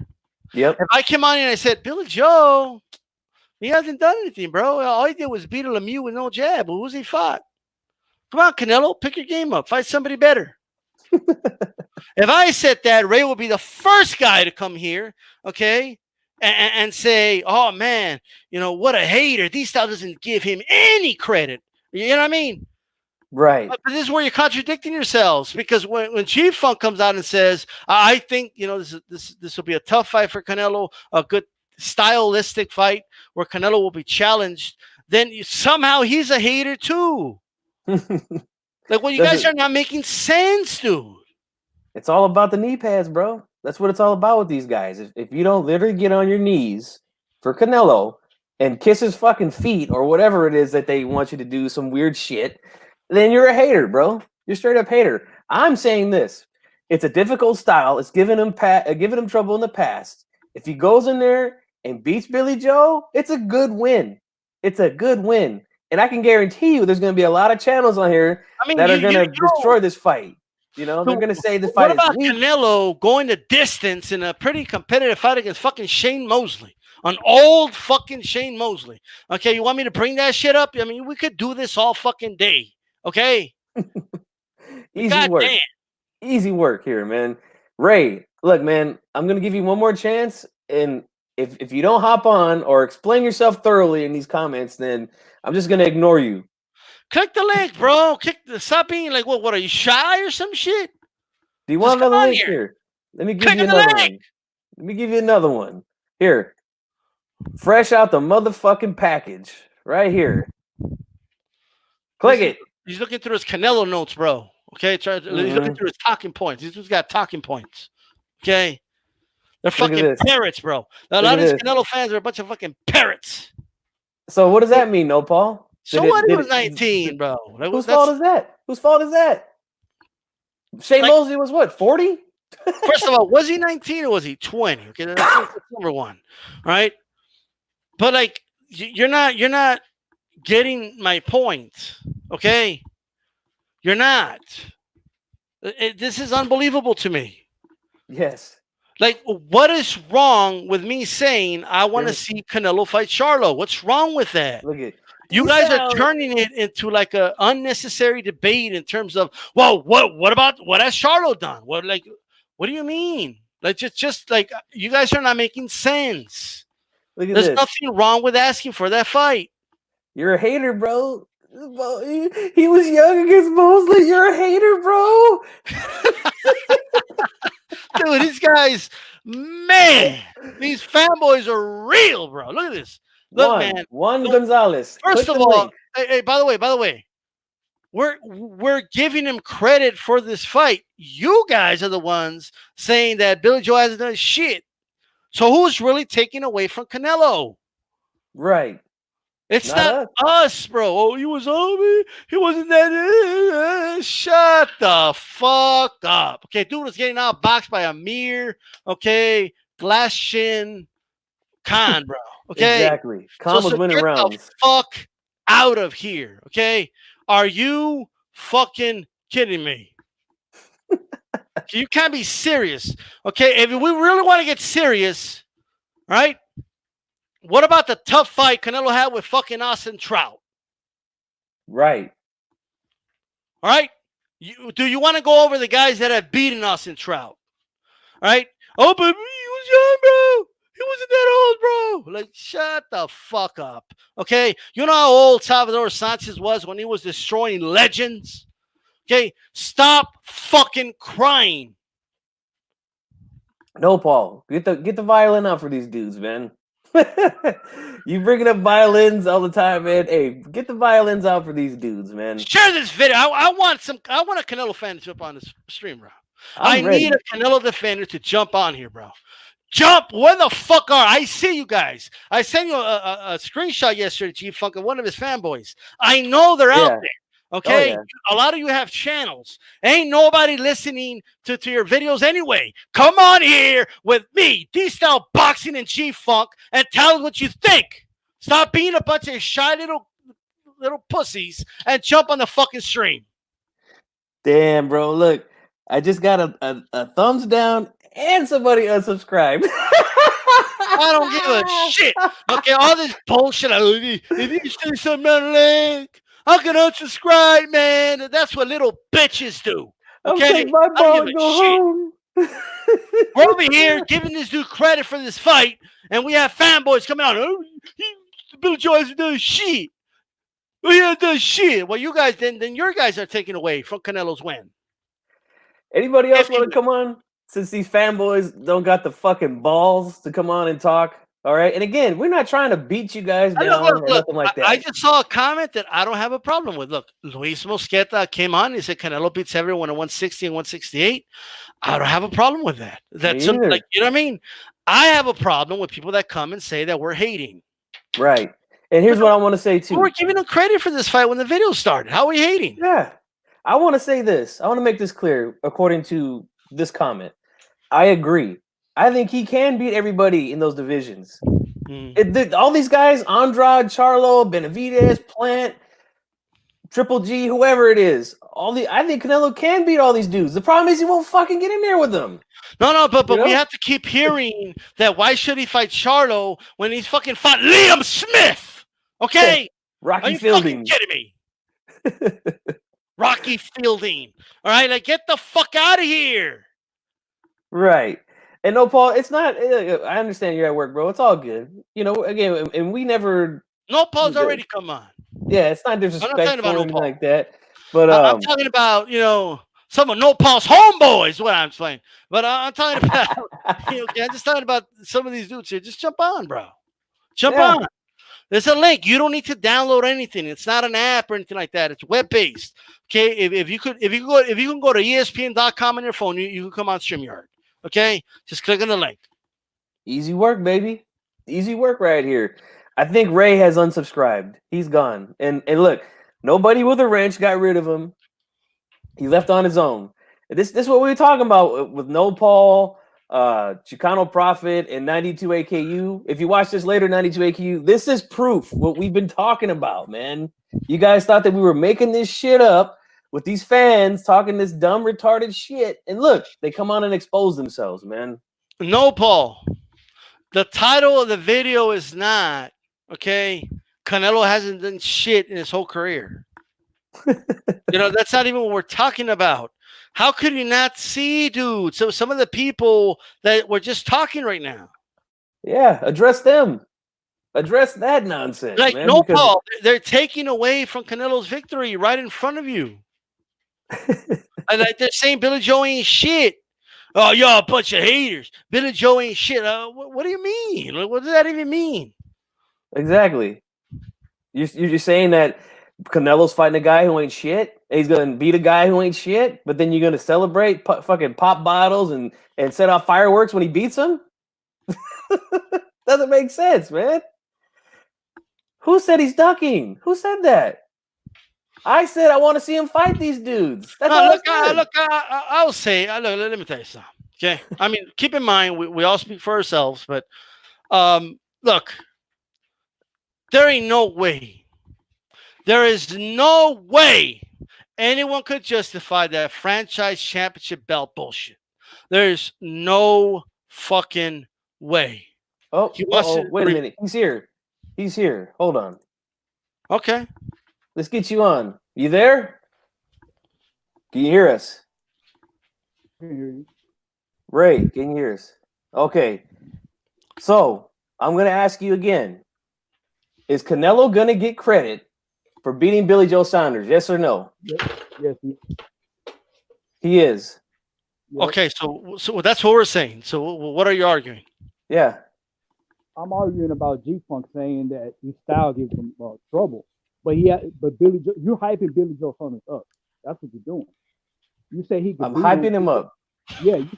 A: Yep.
B: If I came on and I said, Billy Joe, he hasn't done anything, bro. All he did was beat a Lemieux with no jab. Who's he fought? Come on, Canelo, pick your game up. Fight somebody better. If I said that, Ray will be the first guy to come here, okay, and say, oh, man, what a hater. DStyle doesn't give him any credit. You know what I mean?
A: Right.
B: But this is where you're contradicting yourselves, because when Gfunk comes out and says, I think, this will be a tough fight for Canelo, a good stylistic fight where Canelo will be challenged, then somehow he's a hater too. Like, well, you guys are not making sense, dude.
A: It's all about the knee pads, bro. That's what it's all about with these guys. If you don't literally get on your knees for Canelo and kiss his fucking feet or whatever it is that they want you to do, some weird shit, then you're a hater, bro. You're straight up hater. I'm saying this. It's a difficult style. It's given him trouble in the past. If he goes in there and beats Billy Joe, it's a good win. It's a good win. And I can guarantee you there's going to be a lot of channels on here that are going to destroy this fight. They're going to say the fight is weak.
B: What about Canelo going the distance in a pretty competitive fight against fucking Shane Mosley? An old fucking Shane Mosley. Okay, you want me to bring that shit up? I mean, we could do this all fucking day. Okay?
A: Easy work. Damn. Easy work here, man. Ray, look, man, I'm going to give you one more chance. And if you don't hop on or explain yourself thoroughly in these comments, then I'm just going to ignore you.
B: Click the link, bro. Stop being like, what are you, shy or some shit?
A: Do you want another link here? Let me give you another one. Let me give you another one. Here. Fresh out the motherfucking package. Right here. Click it.
B: He's looking through his Canelo notes, bro. Okay, look at his talking points. This dude's got talking points. Okay, they're fucking parrots, bro. A lot of these Canelo fans are a bunch of fucking parrots.
A: So what does that mean, no, Paul?
B: So what? He was 19, bro.
A: Whose fault is that? Whose fault is that? Shane Mosley was what, 40?
B: First of all, was he 19 or was he 20? Okay, that's number one, right? But like, you're not getting my point, okay? You're not. This is unbelievable to me.
A: Yes.
B: Like, what is wrong with me saying I want to see Canelo fight Charlo? What's wrong with that?
A: Look at
B: you guys are turning it into like a unnecessary debate in terms of, well, what has Charlo done? What do you mean? Like just like you guys are not making sense. There's nothing wrong with asking for that fight.
A: You're a hater, bro. He was young against Mosley. You're a hater, bro.
B: Dude, these guys, man, these fanboys are real, bro. Look at this. Look, man.
A: Juan Gonzalez.
B: First of all, hey, by the way, we're giving him credit for this fight. You guys are the ones saying that Billy Joe hasn't done shit. So who's really taking away from Canelo?
A: Right.
B: It's not us, bro. Oh, he was on me. He wasn't that. Shut the fuck up. Okay, dude was getting outboxed by a mere, glass shin Khan, bro. Okay,
A: exactly. Khan was winning rounds.
B: Get the fuck out of here. Okay, are you fucking kidding me? You can't be serious. Okay, if we really want to get serious, right? What about the tough fight Canelo had with fucking Austin Trout?
A: Right.
B: All right. Do you want to go over the guys that have beaten Austin Trout? All right. Oh, but he was young, bro. He wasn't that old, bro. Like, shut the fuck up. Okay. You know how old Salvador Sanchez was when he was destroying legends? Okay. Stop fucking crying.
A: No, Paul. Get the violin out for these dudes, man. You bringing up violins all the time, man. Hey, get the violins out for these dudes, man.
B: Share this video. I want a Canelo fan to jump on this stream, bro. I need a Canelo defender to jump on here, bro. Jump! Where the fuck are I? See you guys. I sent you a screenshot yesterday, Gfunk, of one of his fanboys. I know they're out there. Okay, a lot of you have channels. Ain't nobody listening to your videos anyway. Come on here with me, DStyle Boxing and Gfunk, and tell us what you think. Stop being a bunch of shy little pussies and jump on the fucking stream.
A: Damn, bro. Look, I just got a thumbs down and somebody unsubscribed.
B: I don't give a shit. Okay, all this bullshit. If you say something out of leg, I can unsubscribe, man. That's what little bitches do. Okay,
A: my ball and go home.
B: We're over here giving this dude credit for this fight, and we have fanboys coming out. Oh, Billy Joe hasn't done shit. He hasn't done shit. Well, you guys then your guys are taking away from Canelo's win.
A: Anybody else want to come on? Since these fanboys don't got the fucking balls to come on and talk. All right. And again, we're not trying to beat you guys down or nothing like that.
B: I just saw a comment that I don't have a problem with. Look, Luis Mosqueta came on. He said Canelo beats everyone at 160 and 168. I don't have a problem with that. That's like, you know what I mean? I have a problem with people that come and say that we're hating.
A: Right. And here's what I want to say too.
B: We're giving them credit for this fight when the video started. How are we hating?
A: Yeah. I want to say this. I want to make this clear according to this comment. I agree. I think he can beat everybody in those divisions. All these guys, Andrade, Charlo, Benavidez, Plant, Triple G, whoever it is. I think Canelo can beat all these dudes. The problem is he won't fucking get in there with them.
B: No, but we have to keep hearing that why should he fight Charlo when he's fucking fought Liam Smith? Okay?
A: Rocky Fielding.
B: Are you fucking kidding me? Rocky Fielding. All right, like get the fuck out of here.
A: Right. And no, Paul, it's not. I understand you're at work, bro. It's all good. You know, again, and we never.
B: No, Paul's already come on.
A: Yeah, it's not disrespectful or anything like that. But
B: I'm talking about, some of No Paul's homeboys. What I'm saying, but I'm talking about. I'm just talking about some of these dudes here. Just jump on, bro. Jump on. There's a link. You don't need to download anything. It's not an app or anything like that. It's web based. Okay, if you can go to ESPN.com on your phone, you can come on StreamYard. Okay, just click on the link.
A: Easy work, baby. Easy work right here. I think Ray has unsubscribed. He's gone. And look, nobody with a wrench got rid of him. He left on his own. This is what we were talking about with No Paul, Chicano Prophet, and 92 AKU. If you watch this later, 92 AKU, this is proof what we've been talking about, man. You guys thought that we were making this shit up with these fans talking this dumb, retarded shit. And look, they come on and expose themselves, man.
B: No, Paul. The title of the video is not, okay, Canelo hasn't done shit in his whole career. That's not even what we're talking about. How could you not see, dude? So some of the people that we're just talking right now.
A: Yeah, address them. Address that nonsense,
B: like,
A: man.
B: No, Paul, they're taking away from Canelo's victory right in front of you. And like they're saying Billy Joe ain't shit. Oh, y'all a bunch of haters. Billy Joe ain't shit. What do you mean? What does that even mean?
A: Exactly. You're just saying that Canelo's fighting a guy who ain't shit. And he's going to beat a guy who ain't shit. But then you're going to celebrate, fucking pop bottles and set off fireworks when he beats him? Doesn't make sense, man. Who said he's ducking? Who said that? I said I want to see him fight these dudes. That's all
B: I'll say. Look, let me tell you something. Okay, I mean, keep in mind we all speak for ourselves, but look, there ain't no way. There is no way anyone could justify that franchise championship belt bullshit. There's no fucking way.
A: Oh, wait a minute. He's here. He's here. Hold on.
B: Okay.
A: Let's get you on. You there? Can you hear us?
C: I can hear you.
A: Ray, can you hear us? Okay. So, I'm going to ask you again. Is Canelo going to get credit for beating Billy Joe Saunders? Yes or no?
C: Yes.
A: He is.
C: Yes.
B: Okay, so that's what we're saying. So what are you arguing?
A: Yeah.
C: I'm arguing about Gfunk saying that his style gives him trouble. But Billy Joe, you're hyping Billy Joe Saunders up. That's what you're doing. You say he could.
A: I'm hyping him up.
C: Yeah, you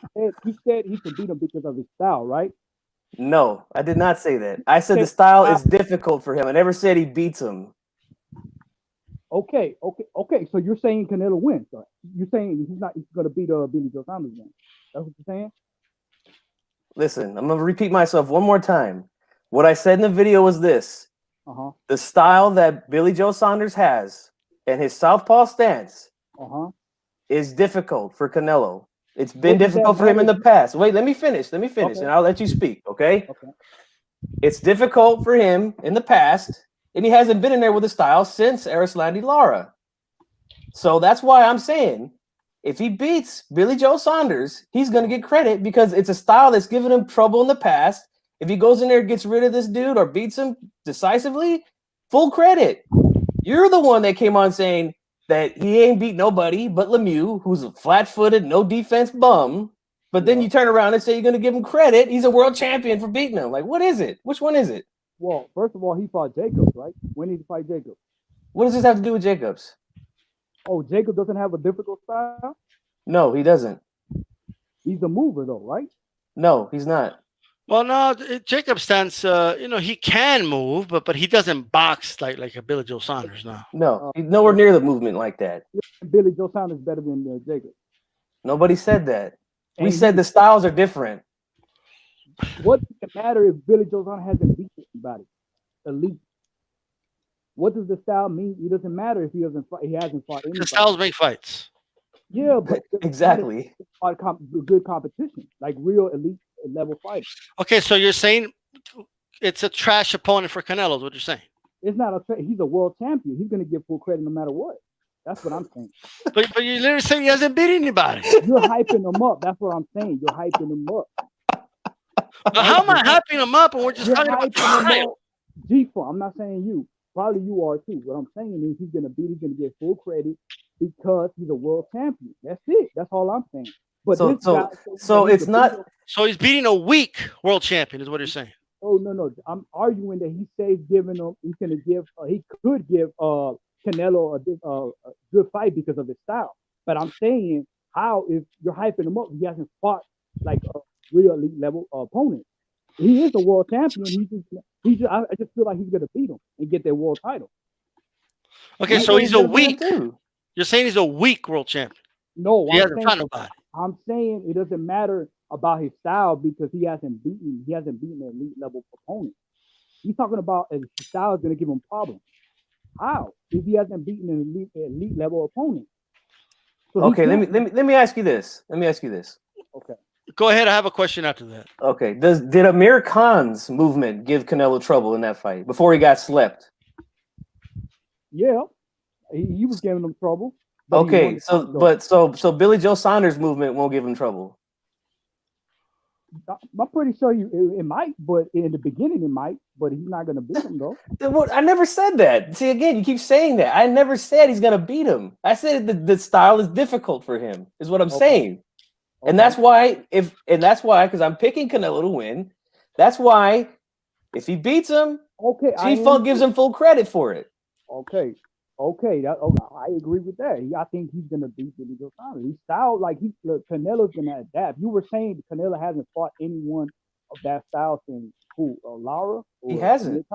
C: said he could beat him because of his style, right?
A: No, I did not say that. I said the style is difficult for him. I never said he beats him.
C: Okay. So you're saying Canelo wins. So you're saying he's going to beat Billy Joe Saunders then. That's what you're saying?
A: Listen, I'm going to repeat myself one more time. What I said in the video was this. The style that Billy Joe Saunders has and his southpaw stance is difficult for Canelo. It's been difficult for him in the past. Wait, let me finish, okay. And I'll let you speak, okay? It's difficult for him in the past, and he hasn't been in there with the style since Arislandi Lara. So that's why I'm saying if he beats Billy Joe Saunders, he's going to get credit because it's a style that's given him trouble in the past. If he goes in there and gets rid of this dude or beats him decisively, full credit. You're the one that came on saying that he ain't beat nobody but Lemieux, who's a flat-footed, no defense bum. But then you turn around and say you're going to give him credit. He's a world champion for beating him. Like, what is it? Which one is it?
C: Well, first of all, he fought Jacobs, right? When did he fight Jacobs?
A: What does this have to do with Jacobs?
C: Oh, Jacob doesn't have a difficult style?
A: No, he doesn't.
C: He's a mover, though, right?
A: No, he's not.
B: Well, no, Jacob stands. He can move, but he doesn't box like a Billy Joe Saunders.
A: No, he's nowhere near the movement like that.
C: Billy Joe Saunders is better than Jacob.
A: Nobody said that. We said the styles are different.
C: What does it matter if Billy Joe Saunders hasn't beat anybody? Elite. What does the style mean? It doesn't matter if he hasn't fought anybody.
B: The styles make fights.
C: Yeah, but
A: exactly.
C: Good competition, like real elite level fighting.
B: Okay, so you're saying it's a trash opponent for Canelo, is what you're saying.
C: It's not he's a world champion. He's going to get full credit no matter what. That's what I'm saying.
B: But you literally saying he hasn't beat anybody.
C: You're hyping him up. That's what I'm saying. You're hyping him up.
B: How am I hyping him up and we're just talking about
C: Gfunk, I'm not saying you. Probably you are too. What I'm saying is he's going to get full credit because he's a world champion. That's it. That's all I'm saying. But
A: so it's not.
B: So he's beating a weak world champion, is what you're saying.
C: Oh no. I'm arguing that he says giving him. He's gonna give. He could give Canelo a good fight because of his style. But I'm saying, how if you're hyping him up, he hasn't fought like a real elite level opponent. He is a world champion. I just feel like he's gonna beat him and get that world title.
B: Okay, so he's a weak. You're saying he's a weak world champion.
C: No,
B: he hasn't fought nobody.
C: I'm saying it doesn't matter about his style because he hasn't beaten an elite level opponent. He's talking about his style is going to give him problems. How if he hasn't beaten an elite level opponent?
A: So okay, let me ask you this.
C: Okay,
B: go ahead. I have a question after that.
A: Okay, did Amir Khan's movement give Canelo trouble in that fight before he got slept?
C: Yeah, he was giving him trouble.
A: Okay, so Billy Joe Saunders' movement won't give him trouble.
C: I'm pretty sure it might, but in the beginning it might, but he's not going to beat him though.
A: I never said that. See, again, you keep saying that. I never said he's going to beat him. I said the style is difficult for him. Is what I'm saying, and that's why because I'm picking Canelo to win. That's why if he beats him, Gfunk gives him full credit for it.
C: Okay. I agree with that. I think he's gonna beat Billy Joe Saunders. His style, Canelo's gonna adapt. You were saying Canelo hasn't fought anyone of that style since Lara?
A: He hasn't.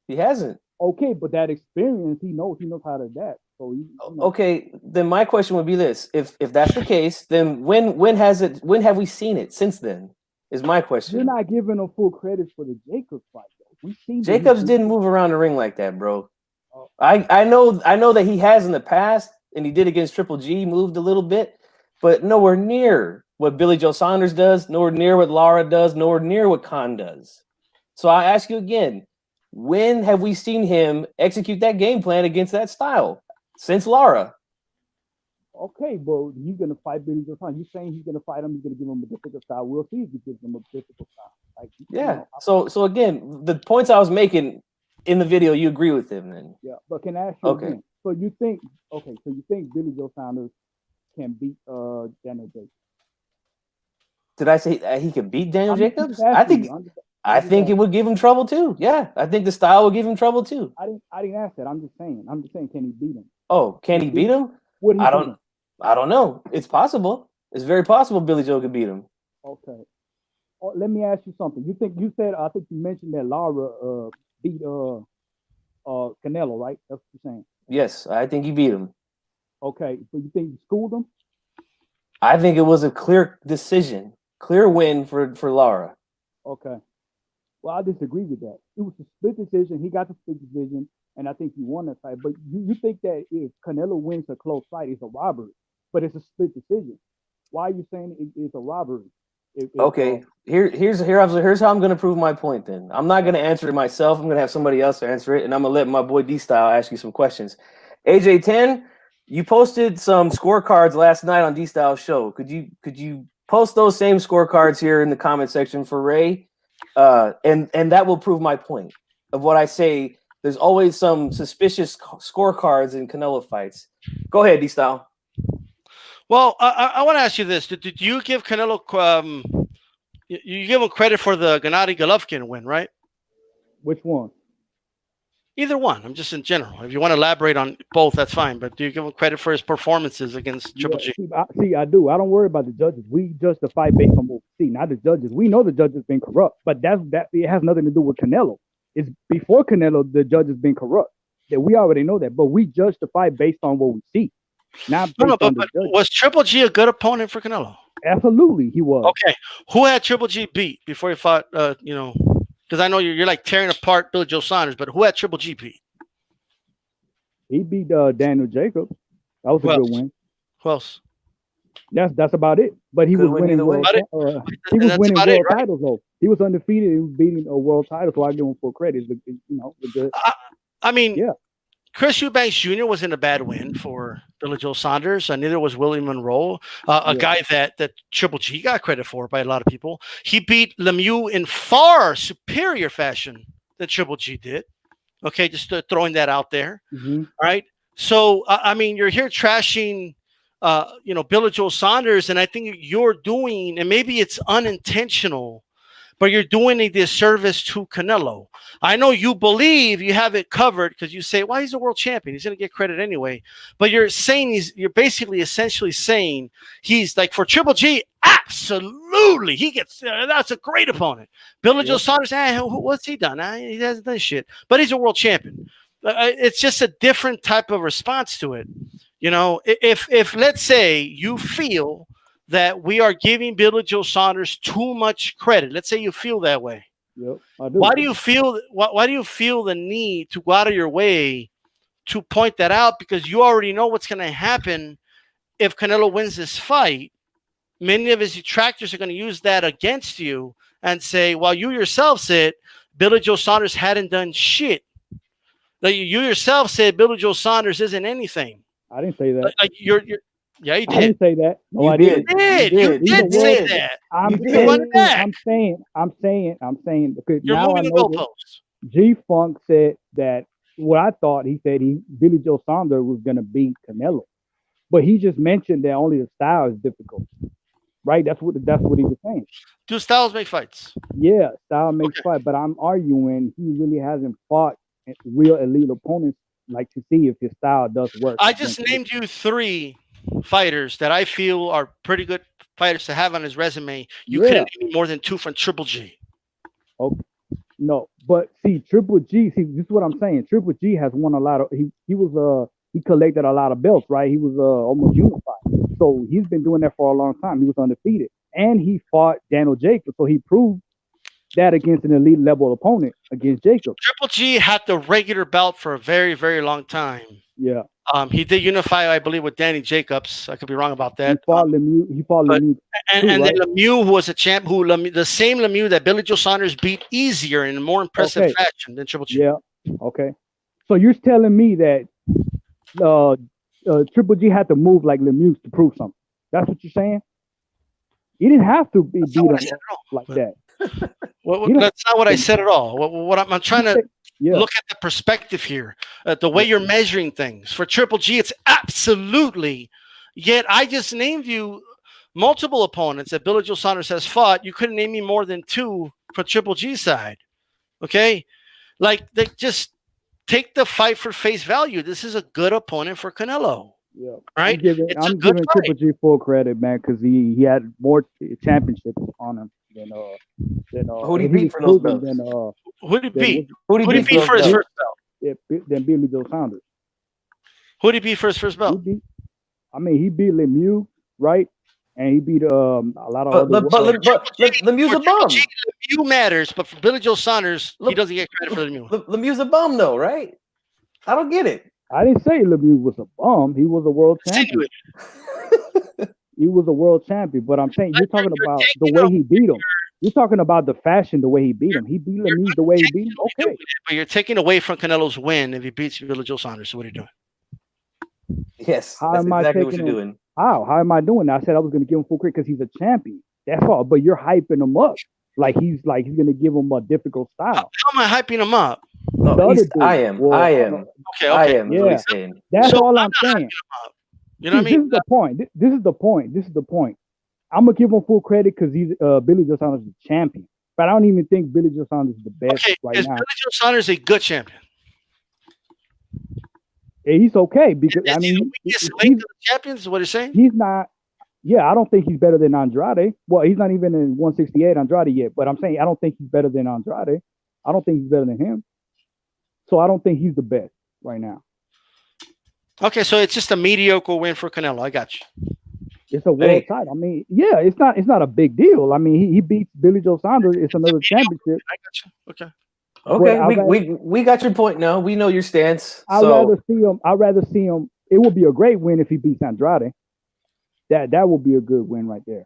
A: He hasn't.
C: Okay, but that experience, he knows how to adapt. So
A: okay, then my question would be this: if that's the case, then when have we seen it since then? Is my question.
C: You're not giving him full credit for the Jacobs fight, though. We've seen
A: Jacobs didn't move around the ring like that, bro. I know that he has in the past, and he did against Triple G, moved a little bit, but nowhere near what Billy Joe Saunders does, nowhere near what Lara does, nowhere near what Khan does. So I ask you again, when have we seen him execute that game plan against that style? Since Lara.
C: Okay, but he's gonna fight Billy Joe Saunders. You're saying he's gonna fight him, he's gonna give him a difficult style. We'll see if he gives him a difficult style.
A: Yeah. So again, the points I was making in the video, you agree with him then?
C: Yeah, but can I ask you again? So you think Billy Joe Saunders can beat Daniel Jacobs?
A: Did I say he could beat Daniel Jacobs? I think it would give him trouble too. Yeah, I think the style will give him trouble too.
C: I didn't ask that. I'm just saying, can he beat him?
A: Oh, can he beat him? I don't know. It's possible. It's very possible Billy Joe could beat him.
C: Okay. Let me ask you something. I think you mentioned that Lara beat Canelo, right? That's what you're saying.
A: Yes, I think he beat him.
C: Okay, so you think he schooled him?
A: I think it was a clear decision, clear win for Lara.
C: Okay. Well, I disagree with that. It was a split decision. He got the split decision, and I think he won that fight. But you think that if Canelo wins a close fight, it's a robbery, but it's a split decision. Why are you saying it's a robbery?
A: Okay, here's how I'm going to prove my point. Then I'm not going to answer it myself. I'm going to have somebody else answer it, and I'm going to let my boy DStyle ask you some questions. AJ10, you posted some scorecards last night on DStyle's show. Could you post those same scorecards here in the comment section for Ray? And that will prove my point of what I say. There's always some suspicious scorecards in Canelo fights. Go ahead, DStyle.
B: Well, I want to ask you this: Did you give Canelo? You give him credit for the Gennady Golovkin win, right?
C: Which one?
B: Either one. I'm just in general. If you want to elaborate on both, that's fine. But do you give him credit for his performances against Triple G?
C: See, I do. I don't worry about the judges. We judge the fight based on what we see, not the judges. We know the judges been corrupt, but that it has nothing to do with Canelo. It's before Canelo, the judges been corrupt. That we already know that, but we judge the fight based on what we see. But
B: was Triple G a good opponent for Canelo?
C: Absolutely, he was.
B: Okay, who had Triple G beat before he fought? Because I know you're like tearing apart Billy Joe Saunders, but who had Triple G beat?
C: He beat Daniel Jacobs. That was a good win.
B: Who else?
C: That's about it. But he was winning world titles though. He was undefeated. He was beating a world title, so I give him full credit.
B: I mean, yeah. Chris Eubanks Jr. wasn't a bad win for Billy Joe Saunders, and neither was Willie Monroe, a guy that Triple G got credit for by a lot of people. He beat Lemieux in far superior fashion than Triple G did. Okay, just throwing that out there.
C: Mm-hmm.
B: All right. So, I mean, you're here trashing, Billy Joe Saunders, and I think you're doing, and maybe it's unintentional, but you're doing a disservice to Canelo. I know you believe you have it covered because you say, well, he's a world champion. He's going to get credit anyway. But you're saying you're basically essentially saying he's like for Triple G, absolutely. He gets, that's a great opponent. Billy Joe Saunders, what's he done? He hasn't done shit. But he's a world champion. It's just a different type of response to it. You know, if let's say you feel that we are giving Billy Joe Saunders too much credit, let's say you feel that way.
C: Yep, I do.
B: Why do you feel the need to go out of your way to point that out? Because you already know what's going to happen if Canelo wins this fight. Many of his detractors are going to use that against you and say, well, you yourself said Billy Joe Saunders hadn't done shit. Like you yourself said Billy Saying Saunders isn't anything.
C: I didn't say that.
B: Like you're yeah, you did.
C: I didn't say that. No,
A: You
C: I
A: did.
C: didn't.
B: You did say that.
C: I'm
B: You went back.
C: saying because
B: You're
C: now I
B: moving the
C: know that
B: goalposts.
C: Gfunk said that what I thought he said Billy Joe Saunders was gonna beat Canelo. But he just mentioned that only the style is difficult. Right? That's what he was saying.
B: Do styles make fights?
C: Yeah, style makes fight, but I'm arguing he really hasn't fought real elite opponents like to see if his style does work.
B: I just named you 3 fighters that I feel are pretty good fighters to have on his resume. You couldn't name more than 2 from Triple G.
C: Okay. No, but see, Triple G, this is what I'm saying. Triple G has won a lot of he collected a lot of belts, right? He was almost unified. So he's been doing that for a long time. He was undefeated. And he fought Daniel Jacobs. So he proved that against an elite level opponent against Jacobs.
B: Triple G had the regular belt for a very, very long time.
C: Yeah.
B: He did unify, I believe, with Danny Jacobs. I could be wrong about that.
C: He fought Lemieux.
B: And then Lemieux was a champ the same Lemieux that Billy Joe Saunders beat easier in a more impressive fashion than Triple G.
C: Yeah. Okay. So you're telling me that Triple G had to move like Lemieux to prove something. That's what you're saying? He didn't have to beat him like that.
B: That's not what I said at all. What I'm trying to look at the perspective here, the way you're measuring things. For Triple G, it's absolutely. Yet I just named you multiple opponents that Billy Joe Saunders has fought. You couldn't name me more than 2 for Triple G's side. Okay, like they just take the fight for face value. This is a good opponent for Canelo.
C: Yeah,
B: right.
C: I'm giving Triple G full credit, man, because he had more championships on him than
A: who did he beat for those belts?
B: Who did he beat?
A: Who did he beat
B: for his first belt?
C: Yeah, than Billy Joe Saunders.
B: Who did he beat for his first belt?
C: He beat Lemieux, right? And he beat a lot of other.
A: But Lemieux's a bum.
B: Lemieux matters, but for Billy Joe Saunders, he doesn't get credit for Lemieux.
A: Lemieux's a bum, though, right? I don't get it.
C: I didn't say Lemieux was a bum. He was a world champion. He was a world champion. But I'm saying you're talking about the way he beat him. You're talking about the fashion, the way he beat him. He beat Lemieux the way he beat him. Okay.
B: But you're taking away from Canelo's win if he beats Billy Joe Saunders. So what are you doing?
A: Yes. That's exactly what you're doing.
C: How am I doing that? I said I was going to give him full credit because he's a champion. That's all. But you're hyping him up like he's going to give him a difficult style.
B: How am I hyping him up?
A: No, I am.
B: Okay.
A: I am.
C: Yeah. That's all I'm saying.
B: You know what I mean?
C: This is the point. I'm gonna give him full credit because he's Billy Joe Saunders is a champion, but I don't even think Billy Joe Saunders is the best right now.
B: Is Billy Joe Saunders a good champion?
C: Yeah, he's okay because
B: is he the weakest link to the champions? Is what he's saying?
C: He's not. Yeah, I don't think he's better than Andrade. Well, he's not even in 168 Andrade yet, but I'm saying I don't think he's better than Andrade. I don't think he's better than him. So I don't think he's the best right now.
B: Okay, so it's just a mediocre win for Canelo. I got you.
C: It's a world title. I mean, yeah, it's not a big deal. I mean, he beats Billy Joe Saunders. It's another championship.
B: I got you. Okay.
A: Okay, we got your point now. We know your stance.
C: I'd rather see him. It would be a great win if he beats Andrade. That would be a good win right there.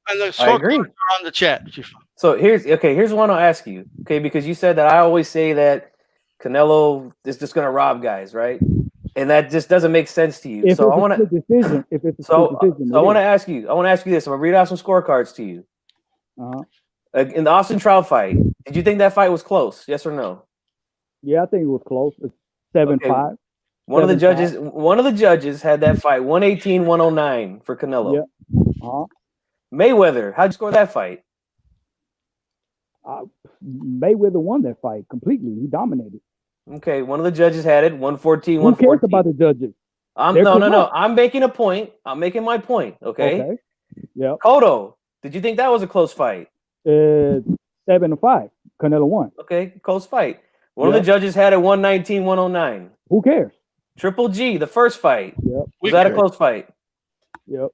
B: And the scorecards are on the chat.
A: So here's one I'll ask you. Okay, because you said that I always say that Canelo is just going to rob guys, right? And that just doesn't make sense to you. So I want to
C: decision. If it's a decision,
A: I want to ask you. I want to ask you this. I'm gonna read out some scorecards to you. In the Austin Trout fight, did you think that fight was close? Yes or no?
C: Yeah, I think it was close. It's 7-5.
A: One of the judges had that fight 118-109 for Canelo.
C: Yeah.
A: Mayweather, how'd you score that fight?
C: Mayweather won that fight completely. He dominated.
A: Okay, one of the judges had it 114,
C: Who cares
A: 114.
C: about the judges?
A: No. I'm making a point. I'm making my point. Okay.
C: Okay. Yeah.
A: Cotto, did you think that was a close fight?
C: 7-5. Canelo won.
A: Okay, close fight. One of the judges had it 119, 109.
C: Who cares?
A: Triple G, the first fight.
C: Yep.
A: Was that a close fight?
C: Yep.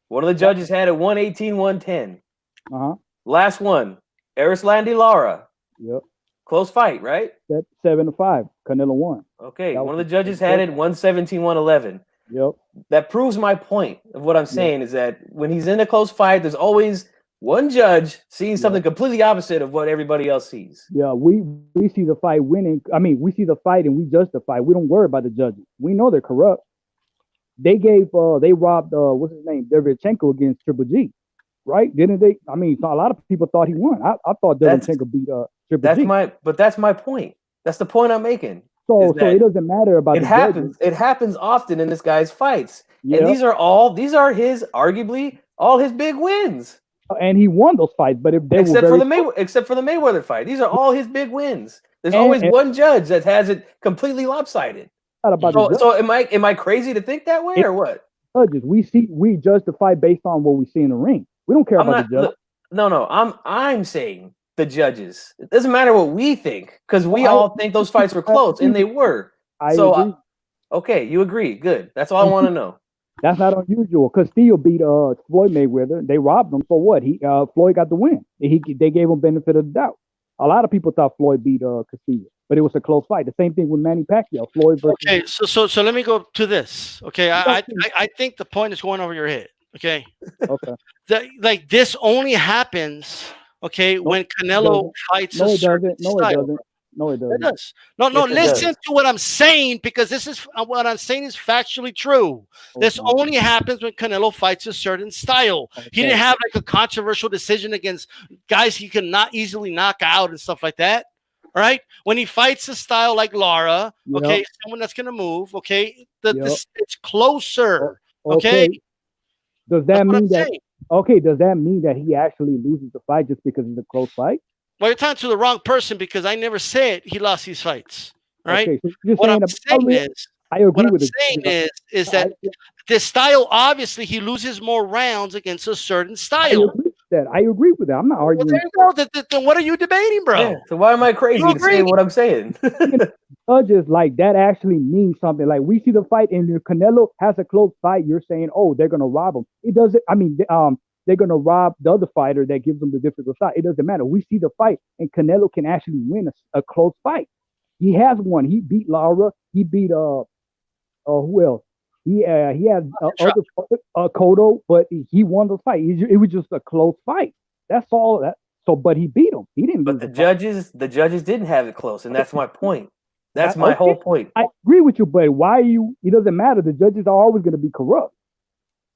A: One of the judges had it 118, 110.
C: Uh-huh.
A: Last one, Erislandy Lara.
C: Yep.
A: Close fight, right?
C: That's 7-5. Canelo won.
A: Okay. One of the judges had it 117, 111.
C: Yep.
A: That proves my point of what I'm saying is that when he's in a close fight, there's always one judge seeing something completely opposite of what everybody else sees.
C: Yeah, we see the fight winning. I mean, we see the fight and we judge the fight. We don't worry about the judges. We know they're corrupt. They robbed what's his name, Derevchenko against Triple G, right? Didn't they? I mean, a lot of people thought he won. I thought Derevchenko beat Triple G.
A: That's my point. That's the point I'm making.
C: So it doesn't matter about
A: it happens. Judges. It happens often in this guy's fights, and these are arguably all his big wins.
C: And he won those fights, but
A: except for the Mayweather fight, these are all his big wins. There's always one judge that has it completely lopsided. So am I crazy to think that way or what?
C: Judges, we judge the fight based on what we see in the ring. We don't care about the judge.
A: No, I'm saying the judges. It doesn't matter what we think because we all think those fights were close, and they were.
C: I agree.
A: Okay, you agree. Good. That's all I want to know.
C: That's not unusual because Steele beat Floyd Mayweather. They robbed him. So what? Floyd got the win. They gave him benefit of the doubt. A lot of people thought Floyd beat Castillo, but it was a close fight. The same thing with Manny Pacquiao. Floyd versus.
B: Okay, so let me go to this. Okay, I think the point is going over your head. Okay.
C: Okay.
B: Like this only happens. Okay, when Canelo fights a certain style.
C: No, it doesn't.
B: It does. No, listen to what I'm saying because this is what I'm saying is factually true. Okay. This only happens when Canelo fights a certain style. Okay. He didn't have like a controversial decision against guys he can not easily knock out and stuff like that. All right. When he fights a style like Lara, okay, someone that's gonna move, okay, it's closer. Okay.
C: Does that mean that? Okay, does that mean that he actually loses the fight just because it's a close fight?
B: Well, you're talking to the wrong person because I never said he lost these fights. Right? Okay, so
C: what I'm saying
B: is that this style, obviously, he loses more rounds against a certain style.
C: I agree with that. I'm not arguing.
B: Well, there you go. Then what are you debating, bro?
A: Yeah, so why am I crazy to say what I'm saying?
C: Judges like that actually means something. Like we see the fight and if Canelo has a close fight, you're saying, oh, they're gonna rob him. It doesn't. I mean, they're gonna rob the other fighter that gives them the difficult shot. It doesn't matter. We see the fight and Canelo can actually win a close fight. He has won. He beat Lara. He beat who else? He had other Cotto, but he won the fight. It was just a close fight. That's all. But he beat him. He didn't.
A: But the judges didn't have it close, and that's my point. That's my whole point.
C: I agree with you, but why are you? It doesn't matter. The judges are always going to be corrupt.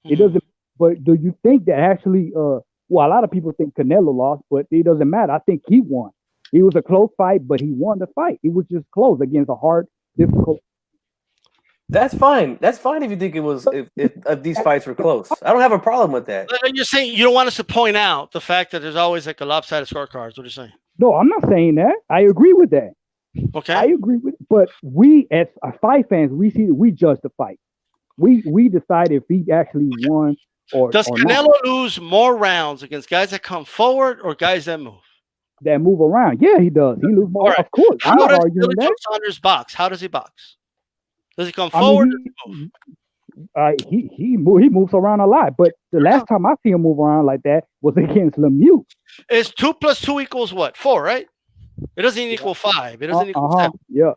C: It doesn't. But do you think that actually? Well, a lot of people think Canelo lost, but it doesn't matter. I think he won. It was a close fight, but he won the fight. It was just close against a hard, difficult.
A: That's fine. That's fine if you think it was if these fights were close. I don't have a problem with that.
B: You're saying you don't want us to point out the fact that there's always like a lopsided scorecard. What are you saying?
C: No, I'm not saying that. I agree with that.
B: Okay.
C: I agree with, but we as fight fans, we judge the fight. We decide if he actually won or
B: does Canelo lose more rounds against guys that come forward or guys that move?
C: That move around. Yeah, he does. He loses more. Right. Of course.
B: How does Billy Joe Saunders box? How does he box? Does he come forward?
C: He moves around a lot, but the last time I see him move around like that was against Lemieux.
B: It's 2 + 2 = what? 4, right? It doesn't equal 5. It doesn't equal 7.
C: Yeah.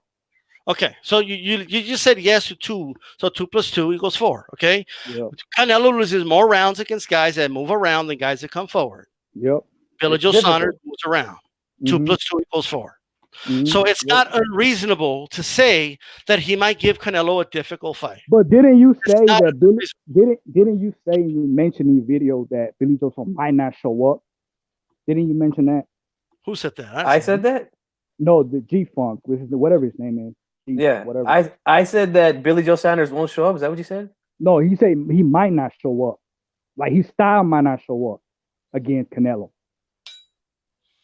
B: Okay, so you just said yes to 2, so 2 + 2 = 4. Okay.
C: Yeah.
B: Canelo loses more rounds against guys that move around than guys that come forward.
C: Yep.
B: Billy Joe Saunders moves around. 2 + 2 = 4. Mm-hmm. So it's not unreasonable to say that he might give Canelo a difficult fight.
C: But didn't you say that Billy? Didn't you say you mentioned in your video that Billy Joe might not show up? Didn't you mention that?
B: Who said that?
A: I said that.
C: No, the Gfunk, which is whatever his name is.
A: Yeah,
C: whatever.
A: I said that Billy Joe Saunders won't show up. Is that what you said?
C: No, he said he might not show up. Like his style might not show up against Canelo.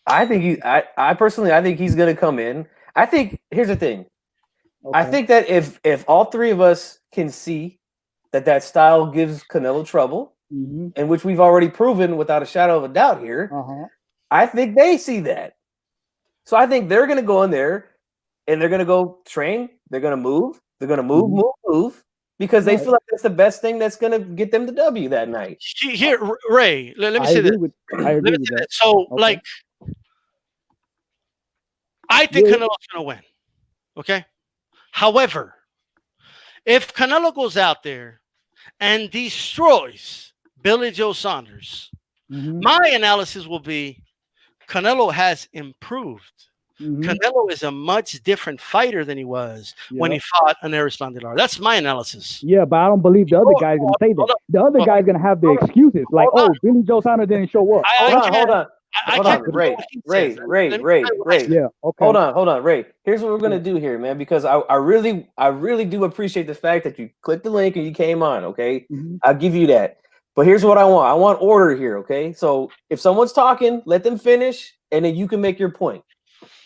A: I personally, I think he's gonna come in. I think here's the thing. I
C: Okay.
A: think that if all three of us can see that style gives Canelo trouble,
C: Mm-hmm.
A: and which we've already proven without a shadow of a doubt here,
C: Uh-huh.
A: I think they see that. So I think they're gonna go in there and they're gonna go train. They're gonna move. They're gonna move,
C: Mhm.
A: move, because they
C: Right.
A: feel like that's the best thing that's gonna get them the W that night.
B: Here, Ray, let me
C: I
B: say this.
C: agree with I
B: Let
C: agree
B: me
C: with
B: say
C: that.
B: this. So,
C: Okay.
B: like, I think
C: Yeah.
B: Canelo's going to win. Okay. However, if Canelo goes out there and destroys Billy Joe Saunders,
C: Mm-hmm.
B: my analysis will be Canelo has improved.
C: Mm-hmm.
B: Canelo is a much different fighter than he was when
C: Yeah.
B: he fought Aneris Landelar. That's my analysis.
C: Yeah, but I don't believe the other guy's gonna say that. The other guy's gonna have the excuses like,
B: hold on.
C: "Oh, Billy Joe Saunders didn't show up."
B: I
A: Hold on,
B: can't,
A: hold on.
B: I
A: Hold
B: can't
A: on,
B: control
A: Ray,
B: what he
A: Ray,
B: says.
A: Ray,
B: Let me
A: Ray,
B: tell you what I
A: Ray.
B: said.
C: Yeah. Okay.
A: Hold on, Ray. Here's what we're gonna do here, man, because I really do appreciate the fact that you clicked the link and you came on. Okay,
C: Mm-hmm.
A: I'll give you that. But here's what I want. I want order here. Okay, so if someone's talking, let them finish, and then you can make your point.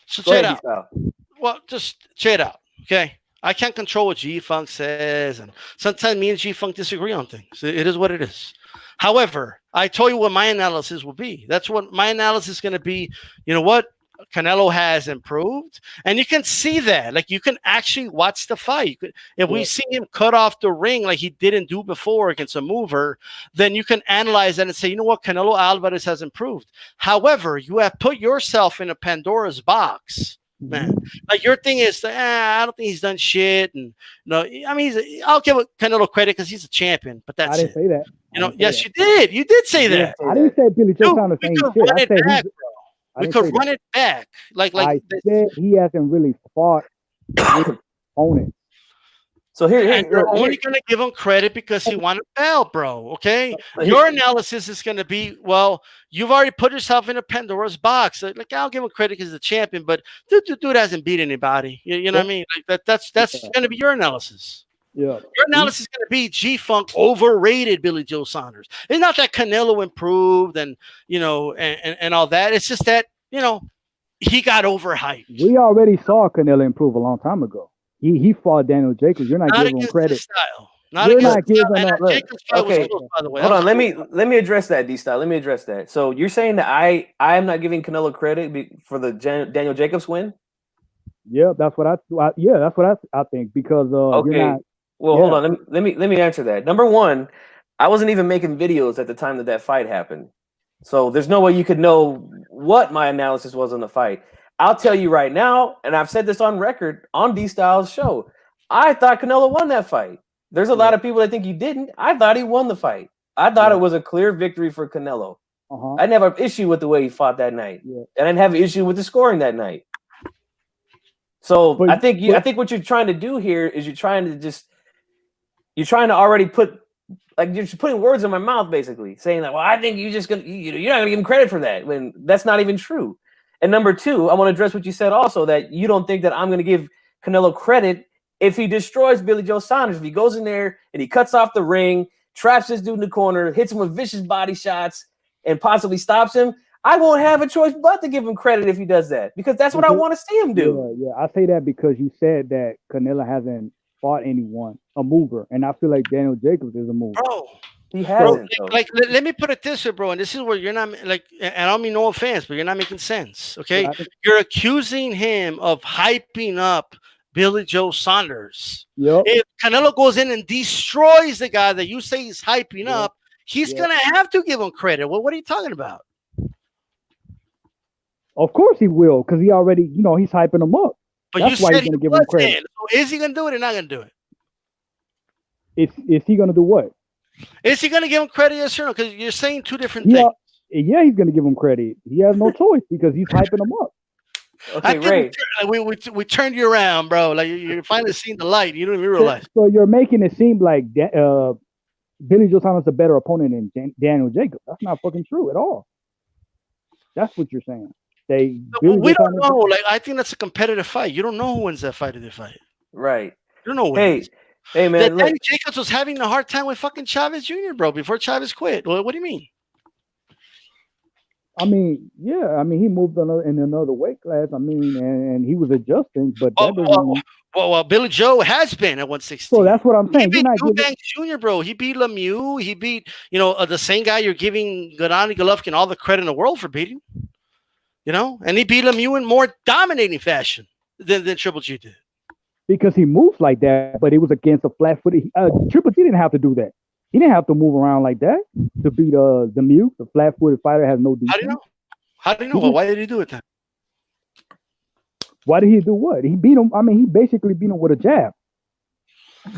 B: So
A: Go
B: check it
A: ahead,
B: out.
A: D-Style.
B: Well, just check it out. Okay. I can't control what Gfunk says, and sometimes me and Gfunk disagree on things. It is what it is. However, I told you what my analysis will be. That's what my analysis is going to be. You know what? Canelo has improved, and you can see that. Like, you can actually watch the fight. If we
C: Yeah.
B: see him cut off the ring like he didn't do before against a mover, then you can analyze that and say, you know what? Canelo Alvarez has improved. However, you have put yourself in a Pandora's box, man.
C: Mm-hmm.
B: Like, your thing is, I don't think he's done shit, and I mean, I'll give Canelo credit because he's a champion, but
C: I
B: that's
C: didn't
B: it.
C: say that.
B: You know, yes, you did. You did say
A: You did
B: that.
A: say
C: I didn't
A: that.
C: say Billy Joe
B: Dude,
C: Saunders
B: we
C: ain't
B: could
C: shit.
B: run
C: I
B: it
C: said
B: back,
C: he's.
B: bro.
C: I
B: We
C: didn't say
B: could
C: that.
B: run it back. Like
C: I said he hasn't really fought with opponents.
A: So here,
B: and you're
A: here,
B: only going to give him credit because he won a belt, bro. Okay.
A: here-
B: Your analysis is going to be, well, you've already put yourself in a Pandora's box. Like, I'll give him credit because he's a champion, but dude hasn't beat anybody. You know what I mean? Like, that's
C: Yeah.
B: going to be your analysis.
C: Yeah.
B: Your analysis is going to be G-Funk overrated Billy Joe Saunders. It's not that Canelo improved and, and all that. It's just that, he got overhyped.
C: We already saw Canelo improve a long time ago. He fought Daniel Jacobs. You're not
B: Not
C: giving him
B: against
C: credit.
B: this style. Not
C: You're
B: against
C: not
B: this style.
C: giving
B: And
C: up.
B: that Jacobs fight was
A: okay.
B: close, by the way.
A: Hold
B: That
A: on,
B: was
A: let me address that, D-Style. Let me address that. So you're saying that I am not giving Canelo credit for the Daniel Jacobs win?
C: Yeah, that's what I think because you're
A: Okay.
C: not.
A: Well,
C: Yeah.
A: hold on. Let me answer that. Number one, I wasn't even making videos at the time that fight happened, so there's no way you could know what my analysis was on the fight. I'll tell you right now, and I've said this on record on D-Style's show. I thought Canelo won that fight. There's a lot of people that think he didn't. I thought he won the fight. I thought it was a clear victory for Canelo.
C: Uh-huh.
A: I didn't have an issue with the way he fought that night,
C: Yeah.
A: and I didn't have an issue with the scoring that night. So
C: But-
A: I think what you're trying to do here is you're trying to already put, like, you're just putting words in my mouth, basically saying that, well, I think you're not gonna give him credit for that when that's not even true. And number two, I want to address what you said also, that you don't think that I'm going to give Canelo credit if he destroys Billy Joe Saunders. If he goes in there and he cuts off the ring, traps this dude in the corner, hits him with vicious body shots, and possibly stops him, I won't have a choice but to give him credit if he does that, because that's what I want to see him do.
C: Yeah. I say that because you said that Canelo hasn't fought anyone, a mover, and I feel like Daniel Jacobs is a mover.
B: bro.
A: He hasn't.
B: Let me put it this way, bro, and this is where you're not and I don't mean no offense, but you're not making sense. Okay,
C: Yeah,
B: you're accusing him of hyping up Billy Joe Saunders.
C: Yep.
B: If Canelo goes in and destroys the guy that you say he's hyping up, he's gonna have to give him credit. Well, what are you talking about?
C: Of course he will, because he already, he's hyping him up.
B: But
C: That's
B: you
C: why
B: said
C: he's
B: he
C: gonna give him credit.
B: wasn't. So is he gonna do it or not gonna do it?
C: Is he gonna do what?
B: Is he gonna give him credit, yes or no? Because you're saying two different
C: Yeah,
B: things.
C: he's gonna give him credit. He has no choice because he's hyping him up.
A: Okay, Ray.
B: We turned you around, bro. Like, you're finally seeing the light. You don't even realize.
C: So you're making it seem like Billy Joe Saunders is a better opponent than Daniel Jacobs. That's not fucking true at all. That's what you're saying.
B: We don't know. Like, I think that's a competitive fight. You don't know who wins that fight if they fight.
A: Right.
B: You don't know who wins.
A: Hey, man.
B: Danny Jacobs was having a hard time with fucking Chavez Jr., bro, before Chavez quit. What do you mean?
C: I mean, yeah, I mean, he moved in another weight class. I mean, and he was adjusting, but that doesn't mean.
B: Well, Billy Joe has been at 160.
C: So that's what I'm
B: He
C: saying. You're
B: beat
C: not giving.
B: Eubanks Jr., bro. He beat Lemieux. He beat, the same guy you're giving Gennady Golovkin all the credit in the world for beating. And he beat Lemieux in more dominating fashion than Triple G did.
C: Because he moves like that, but it was against a flat-footed. Triple G didn't have to do that. He didn't have to move around like that to beat Lemieux. The flat-footed fighter has no defense.
B: How do you know? Well, why did he do it then?
C: Why did he do what? He beat him. I mean, he basically beat him with a jab.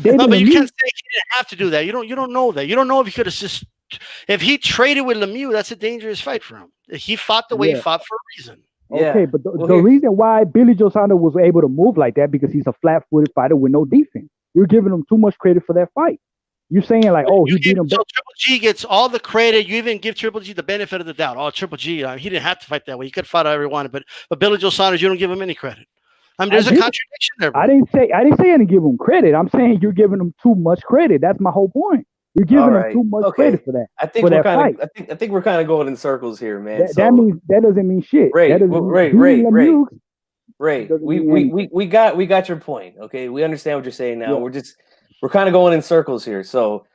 B: No, but you can't say he didn't have to do that. You don't know that. You don't know if he could have just. If he traded with Lemieux, that's a dangerous fight for him. He fought the way he fought for a reason.
C: Okay, but the reason why Billy Joe Saunders was able to move like that because he's a flat-footed fighter with no defense. You're giving him too much credit for that fight. You're saying like, oh, he beat him.
B: So Triple G gets all the credit. You even give Triple G the benefit of the doubt. Oh, Triple G, he didn't have to fight that way. He could fight however he wanted. But Billy Joe Saunders, you don't give him any credit. I mean, there's a contradiction there. Bro.
C: I didn't say I didn't give him credit. I'm saying you're giving him too much credit. That's my whole point. You're giving him too much credit for that.
A: I think we're kind of. I think we're kind of going in circles here, man.
C: That means that doesn't mean shit.
A: Ray, we got your point. Okay, we understand what you're saying now. Yeah. We're kind of going in circles here. So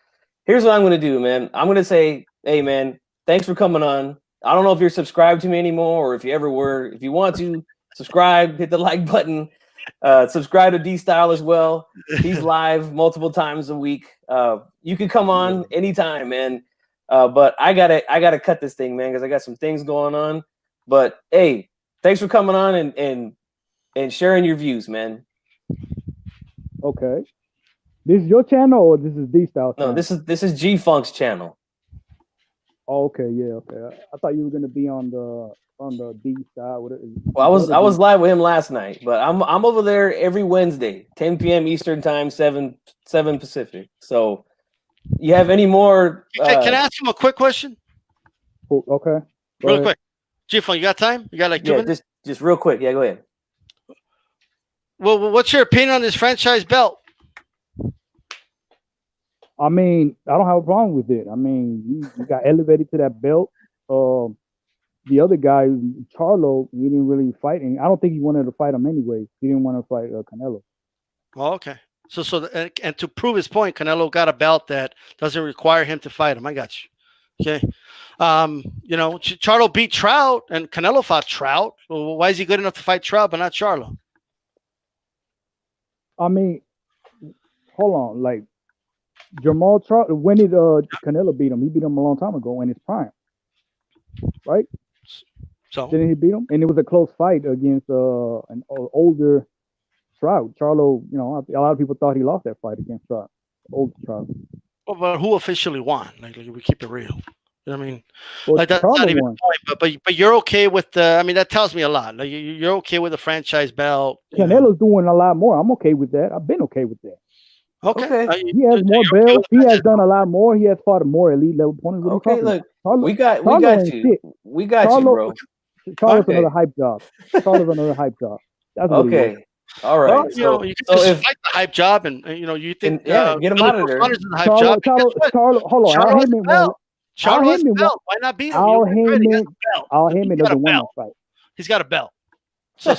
A: here's what I'm going to do, man. I'm going to say, hey, man, thanks for coming on. I don't know if you're subscribed to me anymore or if you ever were. If you want to subscribe, hit the like button. Subscribe to DStyle as well. He's live multiple times a week. You can come on anytime, man. But I gotta cut this thing, man, because I got some things going on. But hey, thanks for coming on and sharing your views, man.
C: Okay. This is your channel or this is DStyle?
A: No, this is Gfunk's channel.
C: Oh, okay, yeah, okay. I thought you were gonna be on the DStyle.
A: Well, I was live with him last night, but I'm over there every Wednesday, 10 p.m. Eastern time, 7 Pacific. So you have any more?
B: Can I ask him a quick question?
C: Okay.
B: Real quick. Gfunk, you got time? You got like 2 minutes?
A: Just real quick. Yeah, go ahead.
B: Well, what's your opinion on this franchise belt?
C: I mean, I don't have a problem with it. I mean, you got elevated to that belt. The other guy, Charlo, he didn't really fight. And I don't think he wanted to fight him anyway. He didn't want to fight Canelo.
B: Oh, okay. And to prove his point, Canelo got a belt that doesn't require him to fight him. I got you. Okay. Charlo beat Trout and Canelo fought Trout. Well, why is he good enough to fight Trout but not Charlo?
C: I mean, hold on. Like, Jamal Trout, when did Canelo beat him? He beat him a long time ago in his prime. Right?
B: So
C: didn't he beat him? And it was a close fight against an older Trout. Charlo, a lot of people thought he lost that fight against Trout. Old Trout.
B: Well, but who officially won? Like we keep it real. You know what I mean?
C: Well,
B: like that's not even the point, but you're okay with the. I mean, that tells me a lot. Like you're okay with the franchise belt.
C: Canelo's doing a lot more. I'm okay with that. I've been okay with that.
B: Okay.
C: He has more belts. He has done a lot more. He has fought a more elite level opponent.
A: Okay, look, we got you. We got you, bro.
C: Charlo's another hype job. Charlo's another hype job. That's
A: okay. All right.
B: Well, you can just fight the hype job, and you think
A: get him out of there.
C: Charlo, hold on.
B: Charlo has a belt. Why not beat him?
C: Al Heyman doesn't want to fight.
B: He's got a belt. So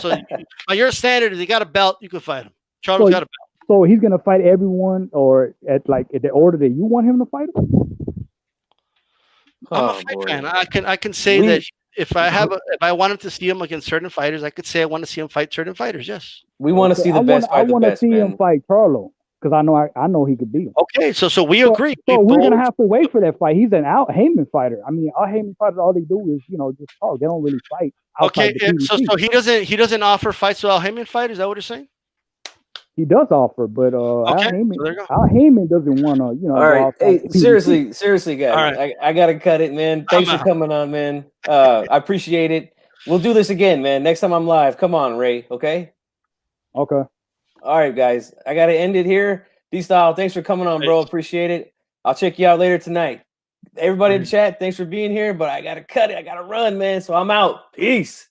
B: by your standard, if he got a belt, you can fight him. Charlo's got a belt.
C: So he's gonna fight everyone, or at the order that you want him to fight him.
B: I'm a fight fan. I can say that if I wanted to see him against certain fighters, I could say I want to see him fight certain fighters. Yes,
A: we want to see the best.
C: I want to see him fight Charlo because I know he could beat him.
B: Okay, so we agree.
C: So we're gonna have to wait for that fight. He's an Al Heyman fighter. I mean, Al Heyman fighters, all they do is just talk. They don't really fight.
B: Okay, so he doesn't offer fights to Al Heyman fighters. Is that what you're saying?
C: He does offer, but Al Heyman doesn't want to,
A: All right, hey, seriously, guys, right. I gotta cut it, man. Thanks for coming on, man. I appreciate it. We'll do this again, man. Next time I'm live, come on, Ray. Okay.
C: Okay.
A: All right, guys. I gotta end it here. DStyle, thanks for coming on, bro. Appreciate it. I'll check you out later tonight. Everybody in the chat, thanks for being here. But I gotta cut it. I gotta run, man. So I'm out. Peace.